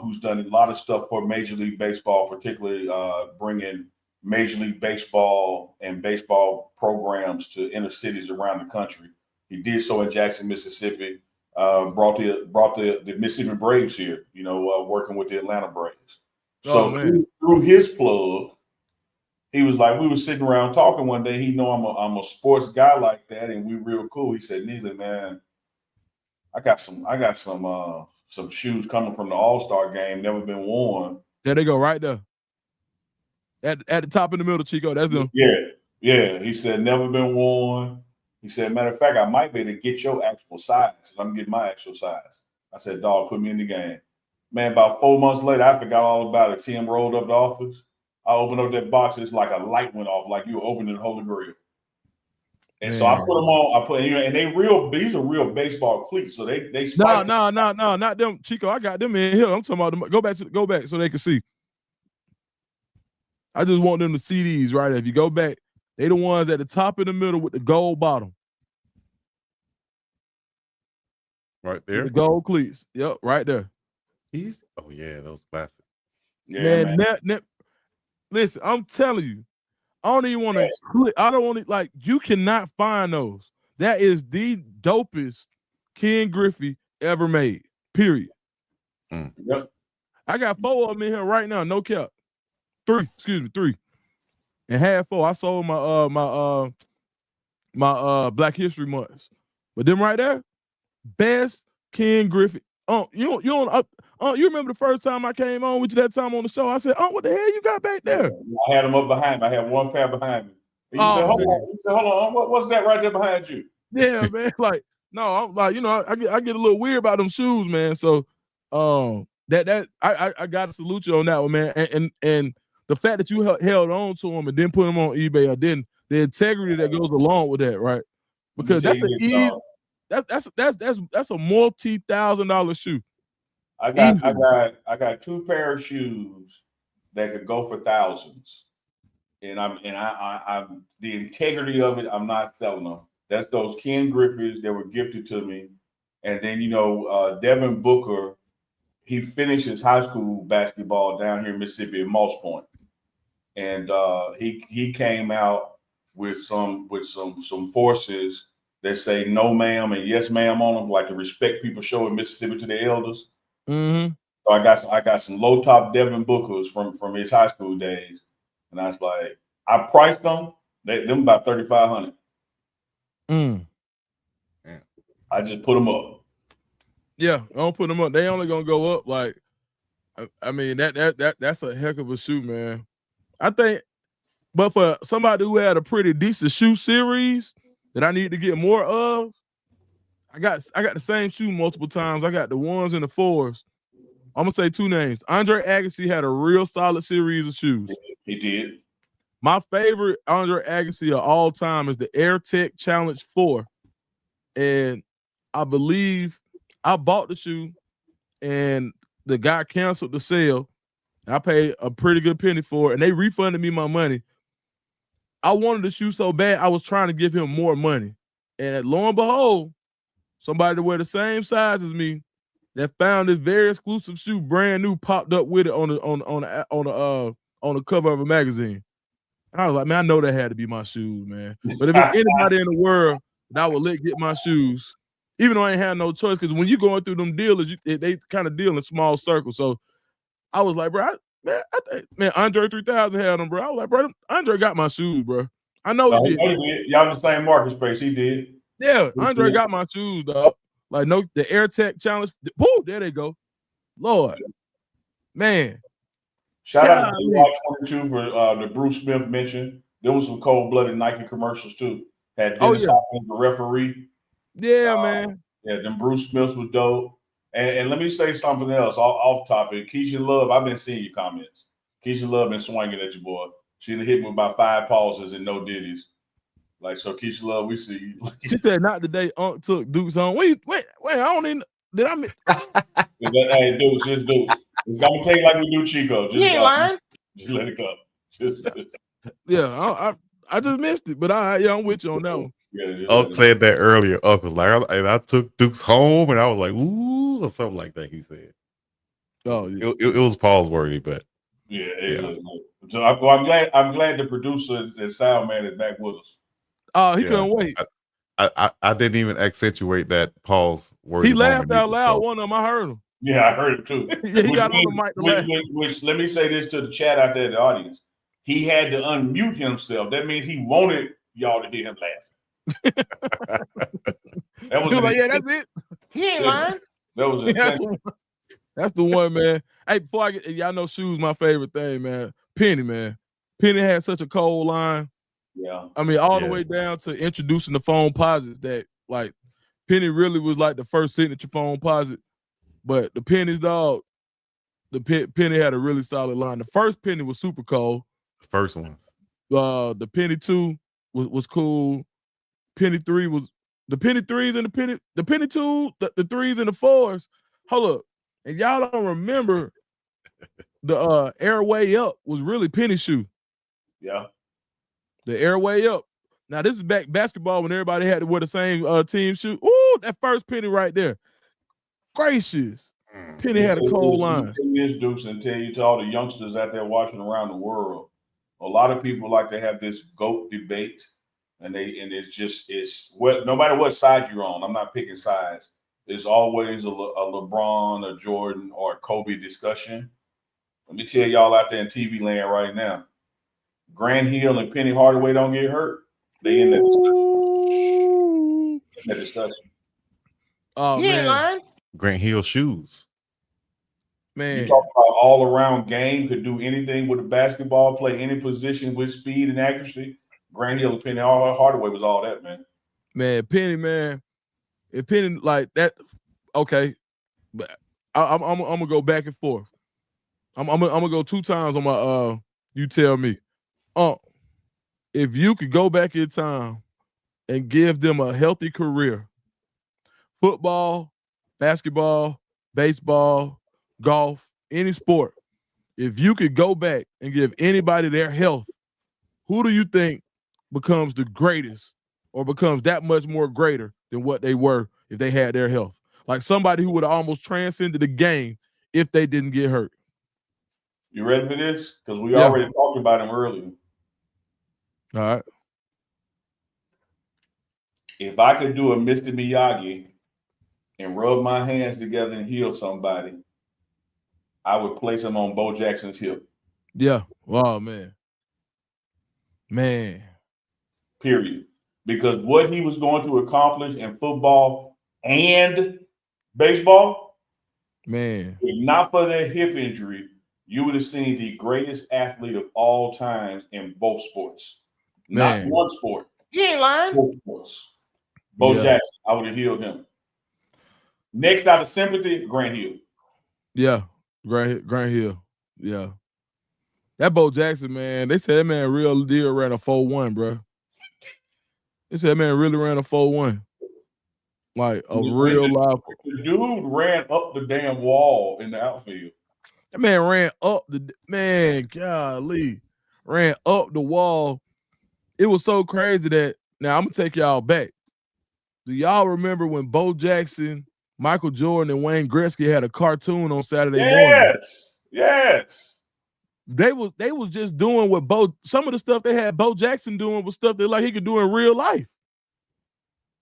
who's done a lot of stuff for Major League Baseball, particularly bringing Major League Baseball and baseball programs to inner cities around the country. He did so in Jackson, Mississippi. Brought the Mississippi Braves here, working with the Atlanta Braves. So through his plug, he was like, we were sitting around talking one day. He know I'm a sports guy like that, and we real cool. He said, Neely, man, I got some some shoes coming from the All-Star game, never been worn. There they go, right there. At the top in the middle, Chico. That's them. Yeah. He said never been worn. He said, matter of fact, I might be able to get your actual size. I'm getting my actual size. I said, dog, put me in the game. Man, about 4 months later, I forgot all about it. Tim rolled up the office. I opened up that box. It's like a light went off, like you were opening the Holy Grail. And so I put them on. And they real. These are real baseball cleats. So they. No, not them, Chico. I got them in here. I'm talking about them. Go back so they can see. I just want them to see these right. If you go back, they the ones at the top in the middle with the gold bottom. Right there. The gold cleats. Yep, right there. Oh yeah, those classic. Yeah, man. Listen, I'm telling you, I don't even want to. I don't want to, like, you cannot find those. That is the dopest Ken Griffey ever made. Period. Yep. I got 4 of them in here right now. No cap. 3. And half 4. I sold my Black History months. But them right there, best Ken Griffey. You remember the first time I came on with you that time on the show? I said, what the hell you got back there? I had them up behind me. I had one pair behind me. And you said, hold on. What's that right there behind you? Yeah, man. Like, no, I'm like, I get a little weird about them shoes, man. So I gotta salute you on that one, man. And the fact that you held on to them and didn't put them on eBay, or didn't, the integrity that goes along with that, right? Because that's an easy. That's a multi-$1,000 shoe. I got 2 pair of shoes that could go for thousands, and I'm the integrity of it. I'm not selling them. That's those Ken Griffey's that were gifted to me, and then Devin Booker, he finished his high school basketball down here in Mississippi in Moss Point, and he came out with some forces that say no ma'am and yes ma'am on them, like the respect people show in Mississippi to their elders. Mm-hmm. So I got some low top Devin Bookers from his high school days, and I was like, I priced them. Them about $3,500. I just put them up. Yeah, I don't put them up. They only gonna go up. Like, I mean that's a heck of a shoe, man. I think, but for somebody who had a pretty decent shoe series that I need to get more of, I got the same shoe multiple times. I got the 1s and the 4s. I'm gonna say 2 names. Andre Agassi had a real solid series of shoes. He did. My favorite Andre Agassi of all time is the Air Tech Challenge 4. And I believe I bought the shoe and the guy canceled the sale. I paid a pretty good penny for it, and they refunded me my money. I wanted the shoe so bad, I was trying to give him more money. And lo and behold, somebody to wear the same size as me that found this very exclusive shoe, brand new, popped up with it on the cover of a magazine. And I was like, man, I know that had to be my shoes, man. But if it's anybody in the world that I would let get my shoes, even though I ain't had no choice, because when you're going through them dealers, they kind of deal in small circles. So I was like, bro, man, Andre 3000 had them, bro. I was like, bro, Andre got my shoes, bro. I know he did. Y'all in the same market space. He did. Yeah, Andre got my shoes, dog. Like, no, the Air Tech Challenge. Woo, there they go. Lord, man. Shout out to 22 for the Bruce Smith mention. There was some cold-blooded Nike commercials too. Had Dennis Hopkins, the referee. Yeah, man. Yeah, them Bruce Smiths was dope. And let me say something else off topic. Keisha Love, I've been seeing your comments. Keisha Love been swinging at you, boy. She hit me with about 5 pauses and no ditties. Like, so Keisha Love, we see you. She said not the day Unc took Duke's home. Wait, I don't even. Did I miss? Hey, Dukes, just Dukes. I'm gonna take like we do Chico. Just, just let it go. Yeah, I just missed it, but I'm with you on that one. Yeah, Unc said that earlier. Unc was like, I took Dukes home, and I was like, ooh, or something like that. He said. Oh, yeah. It was pause worthy, but yeah. So I'm glad the producer and sound man is back with us. Oh, he couldn't wait. I didn't even accentuate that pause word. He laughed out loud. One of them, I heard him. Yeah, I heard it too. Yeah, he got on the mic to laugh. Which let me say this to the chat out there in the audience. He had to unmute himself. That means he wanted y'all to hear him laughing. That was like, yeah, that's it. He ain't lying. That was intentional. That's the one, man. Hey, before I get, y'all know shoes my favorite thing, man. Penny, man. Penny had such a cold line. Yeah. I mean, all the way down to introducing the phone posits that, like, Penny really was like the first signature phone posit. But the pennies, dog, Penny had a really solid line. The first penny was super cold. First ones. The penny 2 was cool. Penny 3 was the penny 3s and the penny 2, the 3s and the 4s. Hold up. And y'all don't remember the Airway Up was really Penny shoe. Yeah. The Airway Up. Now this is back basketball when everybody had to wear the same team shoe. Ooh, that first penny right there. Gracious. Penny had a cold line. Dukes, and tell you to all the youngsters out there watching around the world. A lot of people like to have this GOAT debate, and it's what, no matter what side you're on. I'm not picking sides. There's always a LeBron, a Jordan, or a Kobe discussion. Let me tell y'all out there in TV land right now, Grant Hill and Penny Hardaway don't get hurt. They in that discussion. Oh, man. Grant Hill shoes. Man. You talk about all around game, could do anything with a basketball, play any position with speed and accuracy. Grant Hill and Penny Hardaway was all that, man. Man, Penny, man. If Penny like that, okay. But I'm gonna go back and forth. I'm gonna go 2 times on my you tell me. If you could go back in time and give them a healthy career, football, basketball, baseball, golf, any sport, if you could go back and give anybody their health, who do you think becomes the greatest or becomes that much more greater than what they were if they had their health? Like somebody who would have almost transcended the game if they didn't get hurt. You ready for this? Because we already talked about him earlier. All right. If I could do a Mr. Miyagi and rub my hands together and heal somebody, I would place him on Bo Jackson's hip. Yeah. Oh, man. Man. Period. Because what he was going to accomplish in football and baseball, man, if not for that hip injury, you would have seen the greatest athlete of all times in both sports. Man. Not one sport. You ain't lying. Both sports. Bo Jackson, I would have healed him. Next out of sympathy, Grant Hill. Yeah, Grant Hill. Yeah. That Bo Jackson, man, they said that man real deal ran a 4.1, bro. They said that man really ran a 4.1. Like a real life. The dude ran up the damn wall in the outfield. That man ran up golly, ran up the wall. It was so crazy that, now I'm going to take y'all back. Do y'all remember when Bo Jackson, Michael Jordan, and Wayne Gretzky had a cartoon on Saturday morning? Yes. They was just doing what some of the stuff they had Bo Jackson doing was stuff that like he could do in real life.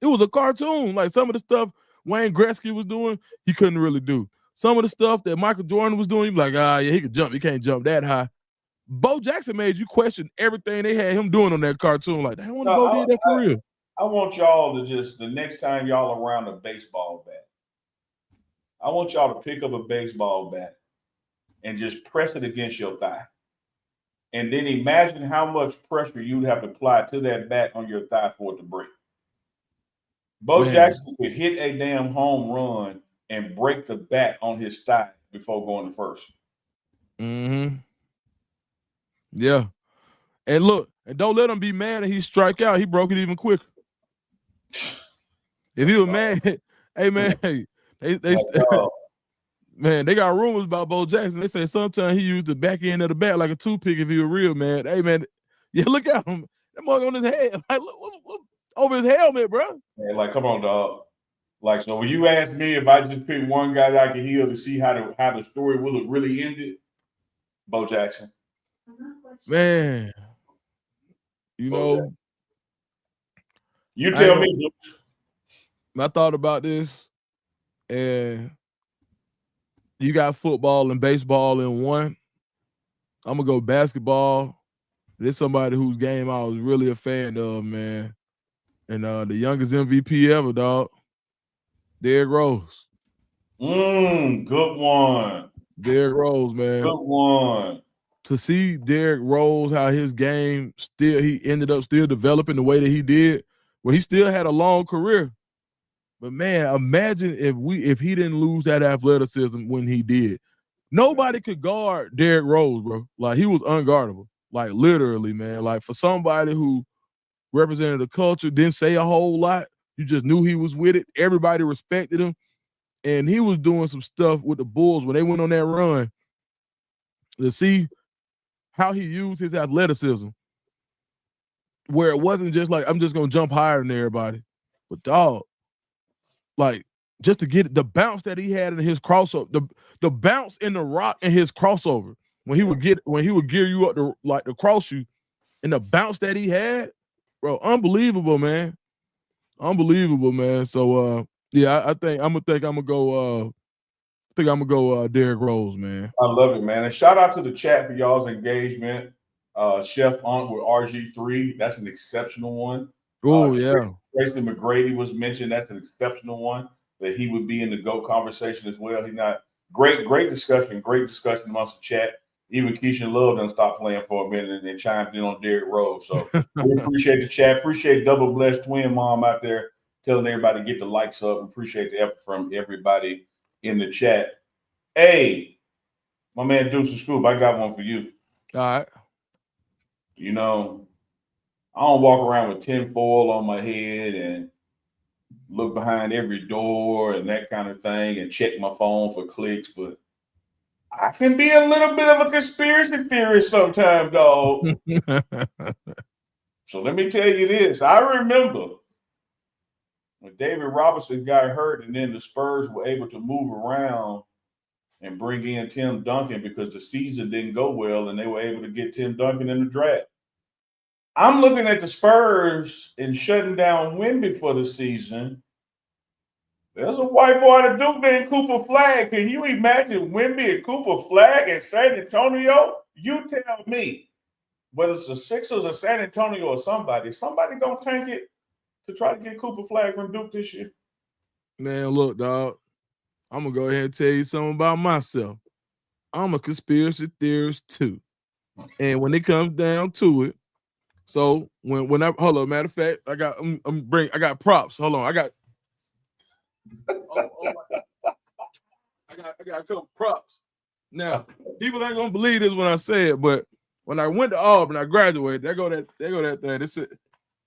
It was a cartoon. Like some of the stuff Wayne Gretzky was doing, he couldn't really do. Some of the stuff that Michael Jordan was doing, he was like, yeah, he could jump. He can't jump that high. Bo Jackson made you question everything they had him doing on that cartoon. Like, damn, when Bo did that for real. I want y'all to just, the next time y'all around a baseball bat, I want y'all to pick up a baseball bat and just press it against your thigh. And then imagine how much pressure you'd have to apply to that bat on your thigh for it to break. Bo Jackson could hit a damn home run and break the bat on his thigh before going to first. Mm-hmm. Yeah. And look, and don't let him be mad and he strike out. He broke it even quicker. If he was mad, hey man, man, they got rumors about Bo Jackson. They say sometimes he used the back end of the bat like a toothpick if he was real mad. Hey man, yeah, look at him. That mug on his head. Like, look over his helmet, bro. Man, like, come on, dog. Like, so when you ask me if I just pick one guy that I can heal to see how the story will have really ended, Bo Jackson. Man, you know, Jackson. You tell me. I thought about this, and you got football and baseball in one. I'm gonna go basketball. There's somebody whose game I was really a fan of, man, and the youngest MVP ever, dog. Derrick Rose. Good one. Derrick Rose, man. Good one. To see Derrick Rose, how his game he ended up still developing the way that he did, where he still had a long career. But man, imagine if he didn't lose that athleticism when he did. Nobody could guard Derrick Rose, bro. Like, he was unguardable. Like, literally, man. Like, for somebody who represented the culture, didn't say a whole lot. You just knew he was with it. Everybody respected him. And he was doing some stuff with the Bulls when they went on that run. To see how he used his athleticism, where it wasn't just like, I'm just going to jump higher than everybody. But, dog, like, just to get the bounce that he had in his crossover, the bounce in the rock in his crossover, when he would gear you up to cross you, and the bounce that he had, bro, unbelievable, man. Unbelievable, man. So yeah, I think I'm gonna go Derrick Rose, man. I love it, man. And shout out to the chat for y'all's engagement. Chef Aunt with RG3, that's an exceptional one. Oh yeah. Tracy McGrady was mentioned. That's an exceptional one, that he would be in the GOAT conversation as well. He's not great discussion amongst the chat. Even Keisha Love done stopped playing for a minute and chimed in on Derrick Rose. So we appreciate the chat. Appreciate Double Blessed Twin Mom out there telling everybody to get the likes up. Appreciate the effort from everybody in the chat. Hey, my man Deuce Scoop, I got one for you. All right. You know, I don't walk around with tinfoil on my head and look behind every door and that kind of thing and check my phone for clicks, but I can be a little bit of a conspiracy theorist sometimes, dog. So let me tell you this. I remember when David Robinson got hurt and then the Spurs were able to move around and bring in Tim Duncan because the season didn't go well and they were able to get Tim Duncan in the draft. I'm looking at the Spurs and shutting down Wemby for the season. There's a white boy at Duke named Cooper Flagg. Can you imagine Wemby and Cooper Flagg at San Antonio? You tell me, whether it's the Sixers or San Antonio or somebody gonna tank it to try to get Cooper Flagg from Duke this year? Man, look, dog, I'm gonna go ahead and tell you something about myself. I'm a conspiracy theorist too, and when it comes down to it, so when I hold on, matter of fact, I got props. Hold on, I got a couple props. Now, people ain't gonna believe this when I say it, but when I went to Auburn, I graduated. There go that thing. That's it.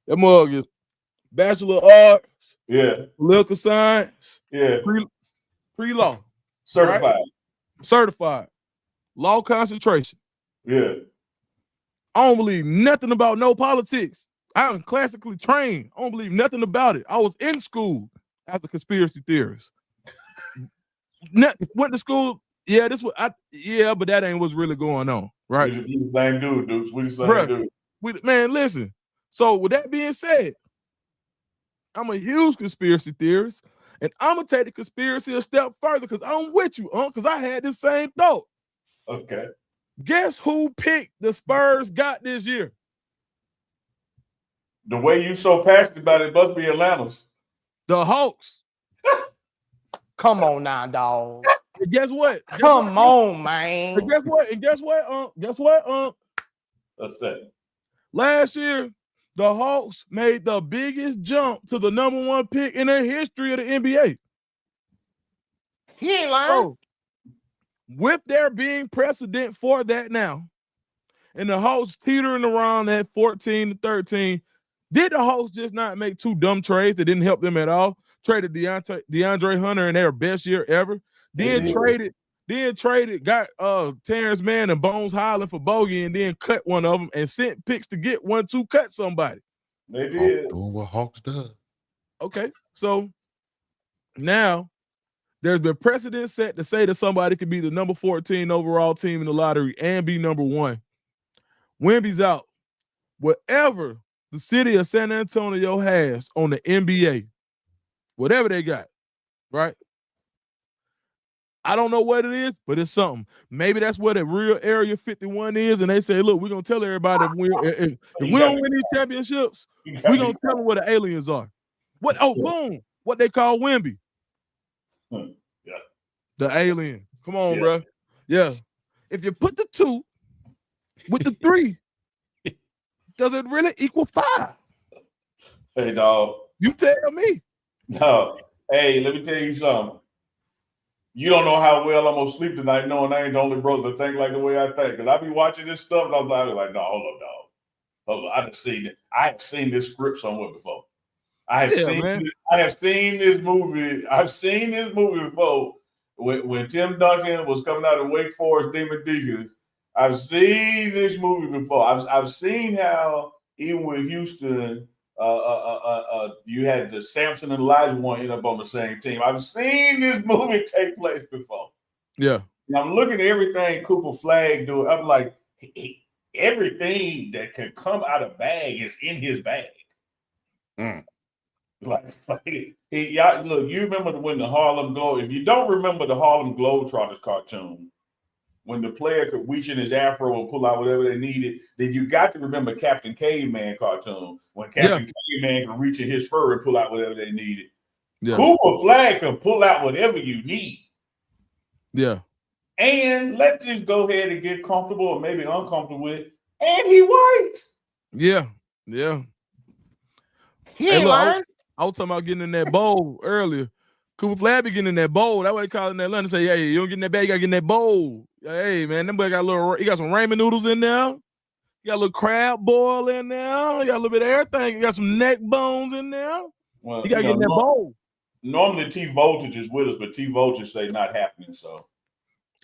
That mug is Bachelor of Arts, Political Science, pre-law, certified, right? Certified, law concentration. Yeah. I don't believe nothing about no politics. I'm classically trained. I don't believe nothing about it. I was in school as a conspiracy theorist. Went to school. Yeah, but that ain't what's really going on, right? We the same dude, Dukes. We the same dude. Man, listen. So with that being said, I'm a huge conspiracy theorist, and I'm gonna take the conspiracy a step further because I'm with you, because I had the same thought. Okay. Guess who picked the Spurs got this year? The way you so passionate about it must be Atlanta's. The Hawks. Come on now, dog. And guess what? Come on, man. And guess what? That's that. Last year, the Hawks made the biggest jump to the number one pick in the history of the NBA. He ain't lying. So, with there being precedent for that now, and the Hawks teetering around at 14 to 13, did the Hawks just not make two dumb trades that didn't help them at all? Traded DeAndre Hunter in their best year ever. Then traded, got Terrence Mann and Bones Highland for Bogey, and then cut one of them and sent picks to get one to cut somebody. They did. Doing what Hawks does. Okay, so now there's been precedent set to say that somebody could be the number 14 overall team in the lottery and be number one. Wemby's out. Whatever the city of San Antonio has on the NBA, whatever they got, right? I don't know what it is, but it's something. Maybe that's what a real Area 51 is, and they say, look, we're going to tell everybody if we don't win these championships, we're going to tell them where the aliens are. Boom, what they call Wemby. Yeah. The alien. Come on, Yeah. bro. Yeah. If you put the 2 with the 3, does it really equal 5? Hey, dog. You tell me. No. Hey, let me tell you something. You don't know how well I'm gonna sleep tonight, knowing I ain't the only brother to think like the way I think. Cause I be watching this stuff, and I'm like, no, hold up, dog. Hold on, I have seen this script somewhere before. I have seen this movie. I've seen this movie before. When Tim Duncan was coming out of Wake Forest Demon Deacons, I've seen this movie before. I've seen how even with Houston, you had the Samson and Elijah one end up on the same team. I've seen this movie take place before. Yeah. And I'm looking at everything Cooper Flag do. I'm like, everything that can come out of bag is in his bag. Like y'all, look, you remember when the Harlem Globe, if you don't remember the Harlem Globetrotters cartoon, when the player could reach in his afro and pull out whatever they needed, then you got to remember Captain Caveman cartoon, when Captain Caveman could reach in his fur and pull out whatever they needed. Yeah. Cooper Flag can pull out whatever you need. Yeah. And let's just go ahead and get comfortable or maybe uncomfortable with it. And he white. Yeah. Yeah. He ain't lying. I was talking about getting in that bowl earlier. Cooper Flag be getting in that bowl. That way they call in that London say, hey, you don't get in that bag, you gotta get in that bowl. Hey, man, that boy he got some ramen noodles in there. He got a little crab boil in there. He got a little bit of everything. He got some neck bones in there. Well, you gotta get in that bowl. Normally T Voltage is with us, but T Voltage say not happening. So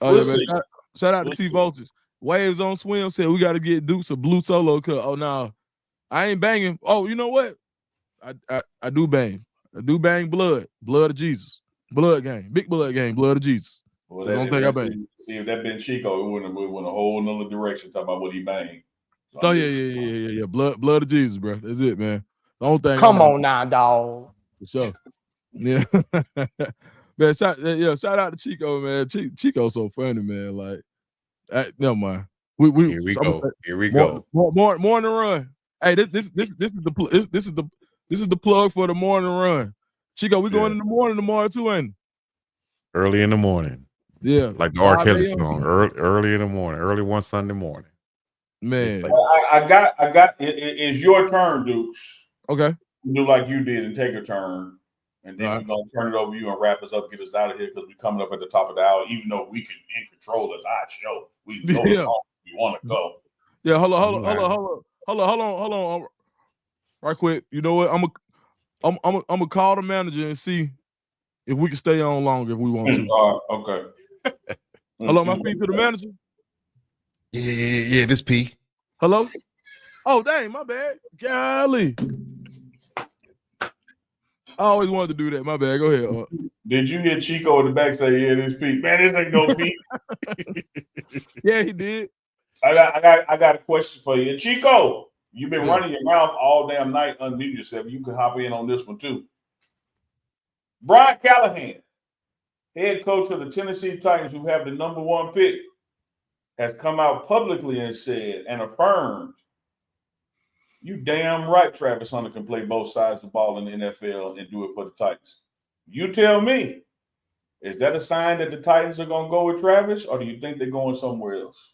man. Shout out to T Voltage. Waves on Swim said we gotta get Dukes a blue solo cut. Oh no, I ain't banging. Oh, you know what? I do bang. I do bang blood. Blood of Jesus. Blood game. Big blood game. Blood of Jesus. Well, don't think I bang. See, if that been Chico, it went a whole nother direction talking about what he banged. So yeah. Blood of Jesus, bro. That's it, man. The only thing. Come on now, dog. For sure. Yeah. Man, shout out to Chico, man. Chico's so funny, man. Like, never mind. Here we go. Morning run. Hey, this is the plug for the morning run. Chico, we going in the morning tomorrow too, ain't it? Early in the morning. Yeah. Like the R. Kelly song. Early in the morning. Early one Sunday morning. Man. Like, I got it's your turn, Dukes. Okay. Do like you did and take a turn. And then we're gonna turn it over to you and wrap us up, get us out of here because we're coming up at the top of the hour. Even though we can in control as our show, we know we want to go. Yeah, hold on. Right quick. You know what? I'm gonna call the manager and see if we can stay on longer if we want to. Okay. Hello, my feet to the manager. Yeah. This P. Hello. Oh, dang, my bad. Golly. I always wanted to do that. My bad. Go ahead. Did you hear Chico in the back say, "Yeah, this Pete"? Man, this ain't no Pete. Yeah, he did. I got a question for you, Chico. You've been running your mouth all damn night. Unmute yourself. You can hop in on this one too. Brian Callahan, head coach of the Tennessee Titans, who have the #1 pick, has come out publicly and said and affirmed, "You damn right, Travis Hunter can play both sides of the ball in the NFL and do it for the Titans." You tell me, is that a sign that the Titans are going to go with Travis, or do you think they're going somewhere else?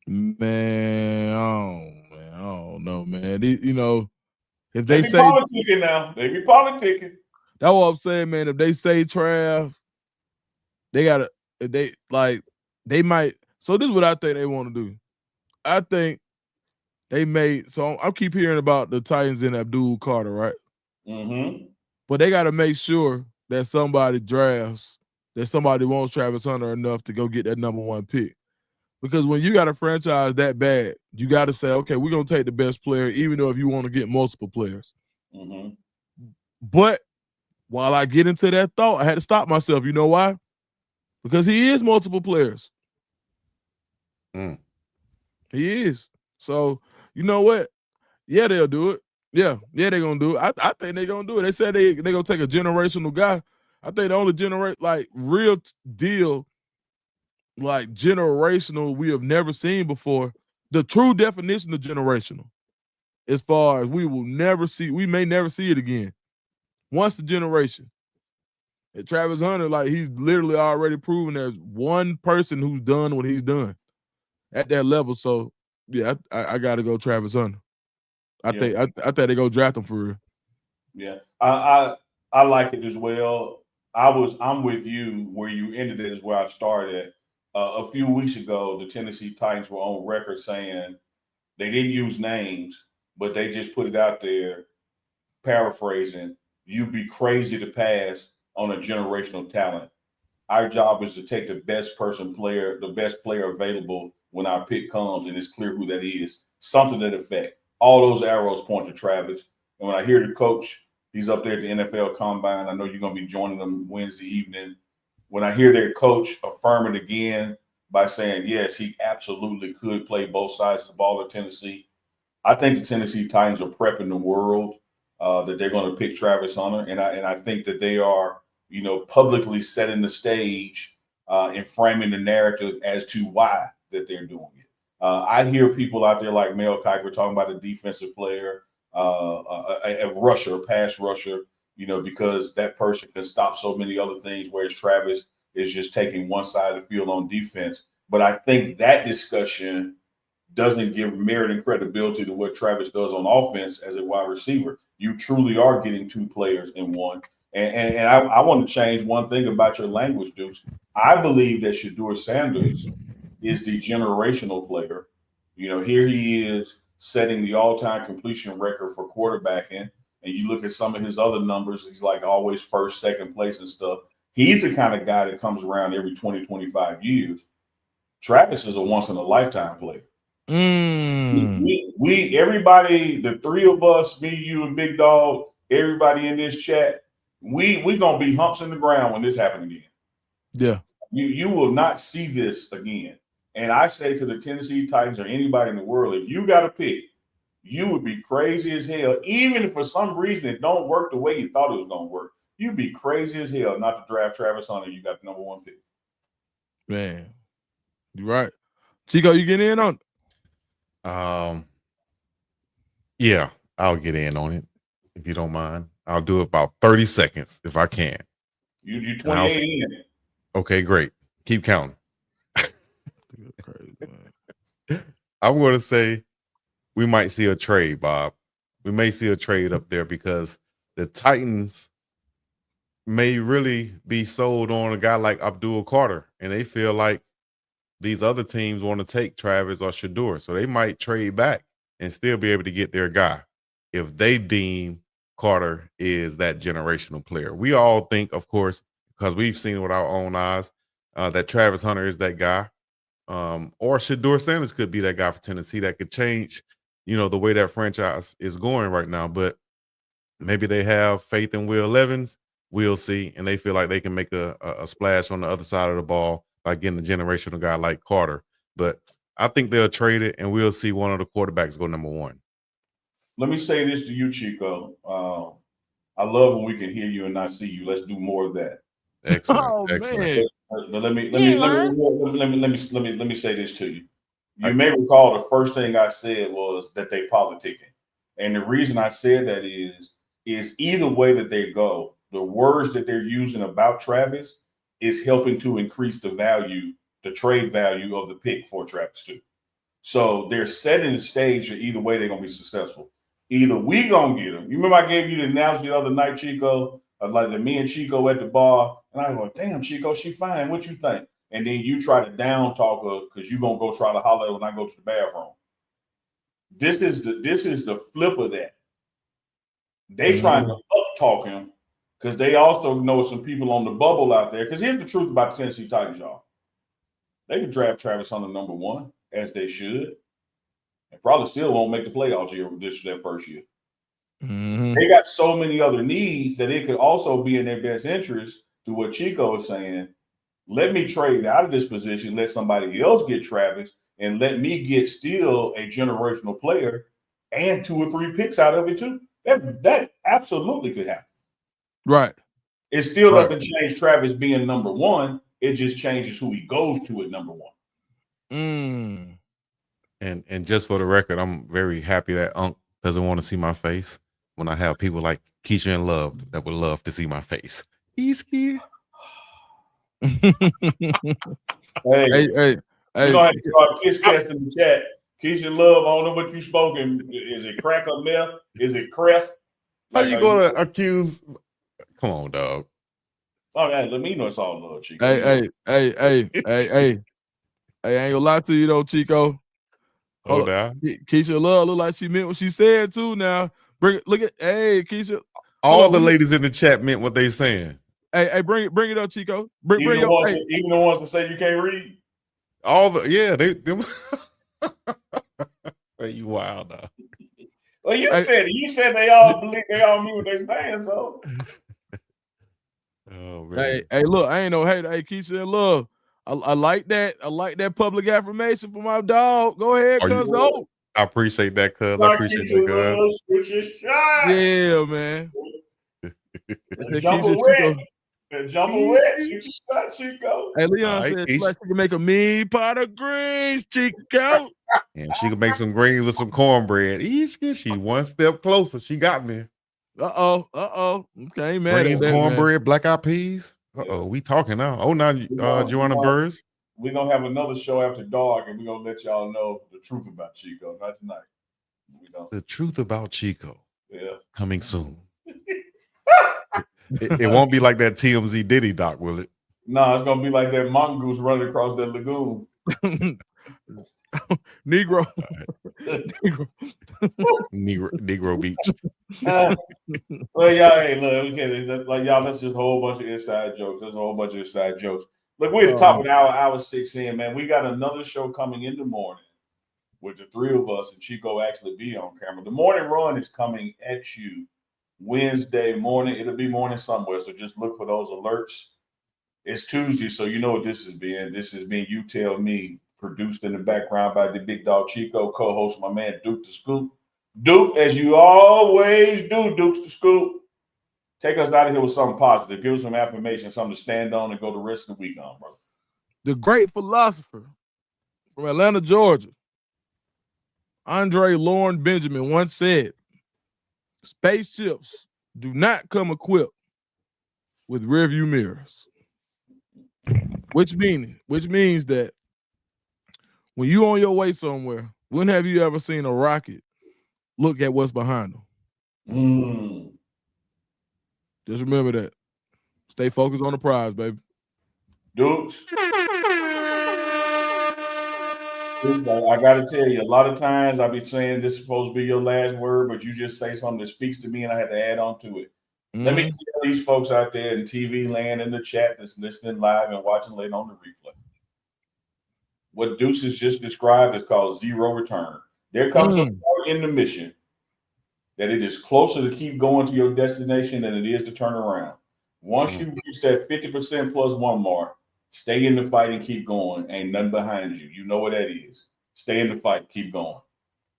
Man, I don't know, man. If they say politicking now, they be politicking. That's what I'm saying, man. If they say Trav, they gotta. If they might. So this is what I think they want to do. I think they may. So I keep hearing about the Titans and Abdul Carter, right? Mm-hmm. But they got to make sure that somebody drafts, that somebody wants Travis Hunter enough to go get that #1 pick. Because when you got a franchise that bad, you got to say, okay, we're going to take the best player, even though if you want to get multiple players. Mm-hmm. But while I get into that thought, I had to stop myself. You know why? Because he is multiple players. He is. So, you know what? Yeah, they'll do it. Yeah, they're going to do it. I think they're going to do it. They said they're going to take a generational guy. I think the only real deal, like generational, we have never seen before. The true definition of generational, as far as we may never see it again. Once a generation. And Travis Hunter, like he's literally already proven there's one person who's done what he's done at that level. So yeah, I got to go Travis Hunter. I think they go draft him for real. Yeah, I like it as well. I'm with you where you ended it is where I started. A few weeks ago, the Tennessee Titans were on record saying they didn't use names, but they just put it out there, paraphrasing, you'd be crazy to pass on a generational talent. Our job is to take the best player available when our pick comes, and it's clear who that is. Something to that effect. All those arrows point to Travis. And when I hear the coach, he's up there at the NFL Combine. I know you're going to be joining them Wednesday evening. When I hear their coach affirming again by saying, yes, he absolutely could play both sides of the ball at Tennessee, I think the Tennessee Titans are prepping the world that they're going to pick Travis Hunter, and I think that they are, publicly setting the stage and framing the narrative as to why that they're doing it. I hear people out there like Mel Kiper talking about a defensive player, a rusher, a pass rusher, because that person can stop so many other things, whereas Travis is just taking one side of the field on defense. But I think that discussion doesn't give merit and credibility to what Travis does on offense as a wide receiver. You truly are getting two players in one. And I want to change one thing about your language, Dukes. I believe that Shedeur Sanders is the generational player. Here he is setting the all-time completion record for quarterbacking. And you look at some of his other numbers, he's like always first, second place and stuff. He's the kind of guy that comes around every 20, 25 years. Travis is a once-in-a-lifetime player. We everybody, the three of us, me, you, and Big Dog, everybody in this chat, we gonna be humps in the ground when this happens again. Yeah, you will not see this again. And I say to the Tennessee Titans or anybody in the world, if you got to pick, you would be crazy as hell, even if for some reason it don't work the way you thought it was gonna work. You'd be crazy as hell not to draft Travis Hunter. You got the number one pick. Man, you're right. Chico, you get in on it? Yeah, I'll get in on it if you don't mind. I'll do it about 30 seconds if I can. You 28 in. Okay, great. Keep counting. Crazy, man. I'm going to say we might see a trade, Bob. We may see a trade up there because the Titans may really be sold on a guy like Abdul Carter, and they feel like these other teams want to take Travis or Shedeur, so they might trade back and still be able to get their guy if they deem Carter is that generational player. We all think, of course, because we've seen it with our own eyes, that Travis Hunter is that guy, or Shedeur Sanders could be that guy for Tennessee that could change, the way that franchise is going right now. But maybe they have faith in Will Levis. We'll see, and they feel like they can make a splash on the other side of the ball by getting a generational guy like Carter. But I think they'll trade it, and we'll see one of the quarterbacks go number one. Let me say this to you, Chico. I love when we can hear you and not see you. Let's do more of that. Excellent. Oh, Excellent. man. But let me say this to you. You may recall the first thing I said was that they politicking. And the reason I said that is either way that they go, the words that they're using about Travis is helping to increase the value, the trade value of the pick for Travis too. So they're setting the stage for either way they're going to be successful. Either we going to get them. You remember I gave you the analogy the other night, Chico, like me and Chico at the bar. And I go, damn, Chico, she fine. What you think? And then you try to down talk her because you're going to go try to holler when I go to the bathroom. This is the flip of that. They trying to up talk him because they also know some people on the bubble out there. Because here's the truth about the Tennessee Titans, y'all. They can draft Travis Hunter number one, as they should, and probably still won't make the playoffs year this their first year. Mm-hmm. They got so many other needs that it could also be in their best interest to what Chico is saying. Let me trade out of this position, let somebody else get Travis, and let me get still a generational player and 2 or 3 picks out of it too. That absolutely could happen. Right. It still doesn't change Travis being number one. It just changes who he goes to at number one. And just for the record, I'm very happy that Unc doesn't want to see my face when I have people like Keisha and Love that would love to see my face. Easky. Hey, hey. We're gonna have to start piss test in the chat. Keisha Love, I don't know what you spoken. Is it crack or meth? Is it crap? How you gonna accuse? Come on, dog. Oh, yeah, let me know it's all love, Chico. Hey, I ain't gonna lie to you though, Chico. Hold on. Keisha Love look like she meant what she said too. Now, look at Keisha. All the ladies in the chat meant what they saying. Hey, bring it up, Chico. Even the ones that say you can't read. Them. You wild now. Well, you said they all believe they all mean what they saying, so. Oh man. Hey, look, I ain't no hater. Hey, Keisha and Love. I like that. I like that public affirmation for my dog. Go ahead, cuz. I appreciate that, cuz. I appreciate that, cuz. Yeah, man. Jump away. Jump away. Chico. Hey, Leon said she can make a mean pot of greens, Chico. And she can make some greens with some cornbread. Easy. She one step closer. She got me. Okay, ain't mad greens, at that, cornbread, man. Black Eyed Peas. We talking now. Oh, now Joanna Burrs. We're gonna have another show after dark, and we're gonna let y'all know the truth about Chico. Not tonight. The truth about Chico. Yeah. Coming soon. It won't be like that TMZ Diddy doc, will it? No, it's gonna be like that mongoose running across that lagoon. Negro. Negro Beach. Well, y'all, hey, look, like y'all, that's just a whole bunch of inside jokes. There's a whole bunch of inside jokes. Look, we're at the top of the hour 6 in, man. We got another show coming in the morning with the three of us and Chico actually be on camera. The morning run is coming at you Wednesday morning. It'll be morning somewhere, so just look for those alerts. It's Tuesday, so you know what this is being. This is being You Tell Me, produced in the background by the big dog Chico, co-host my man Duke the Scoop. Duke, as you always do, Duke's the Scoop. Take us out of here with something positive. Give us some affirmation, something to stand on and go the rest of the week on, brother. The great philosopher from Atlanta, Georgia, Andre Lorne Benjamin, once said, spaceships do not come equipped with rearview mirrors. Which means that when you on your way somewhere, when have you ever seen a rocket look at what's behind them? Just remember that. Stay focused on the prize, baby. Dudes, I got to tell you, a lot of times I be saying this is supposed to be your last word, but you just say something that speaks to me and I had to add on to it. Let me tell these folks out there in TV land, in the chat that's listening live and watching later on the replay. What Deuce has just described is called zero return. There comes a point in the mission that it is closer to keep going to your destination than it is to turn around. Once you reach that 50% plus one mark, stay in the fight and keep going. Ain't nothing behind you. You know what that is. Stay in the fight, keep going.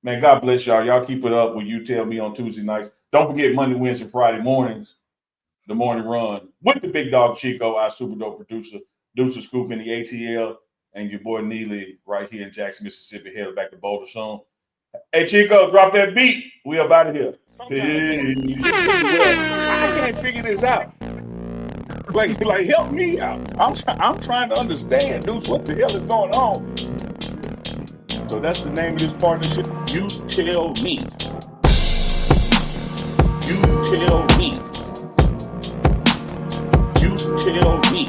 Man, God bless y'all. Y'all keep it up when You Tell Me on Tuesday nights. Don't forget Monday, Wednesday, Friday mornings, the morning run with the big dog Chico, our super dope producer, Deuce Scoop in the ATL, and your boy Neely right here in Jackson, Mississippi, headed back to Boulder soon. Hey, Chico, drop that beat. We up out of here. I can't figure this out. Like help me out. I'm trying to understand, dude, what the hell is going on. So that's the name of this partnership. You tell me. You tell me. You tell me.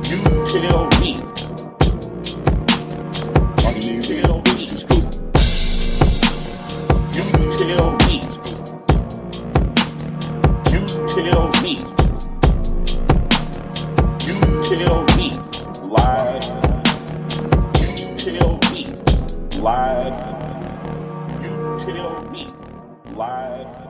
You tell me. You tell me. You tell me. You tell me. You tell me. Live. You tell me. Live. You tell me. Live.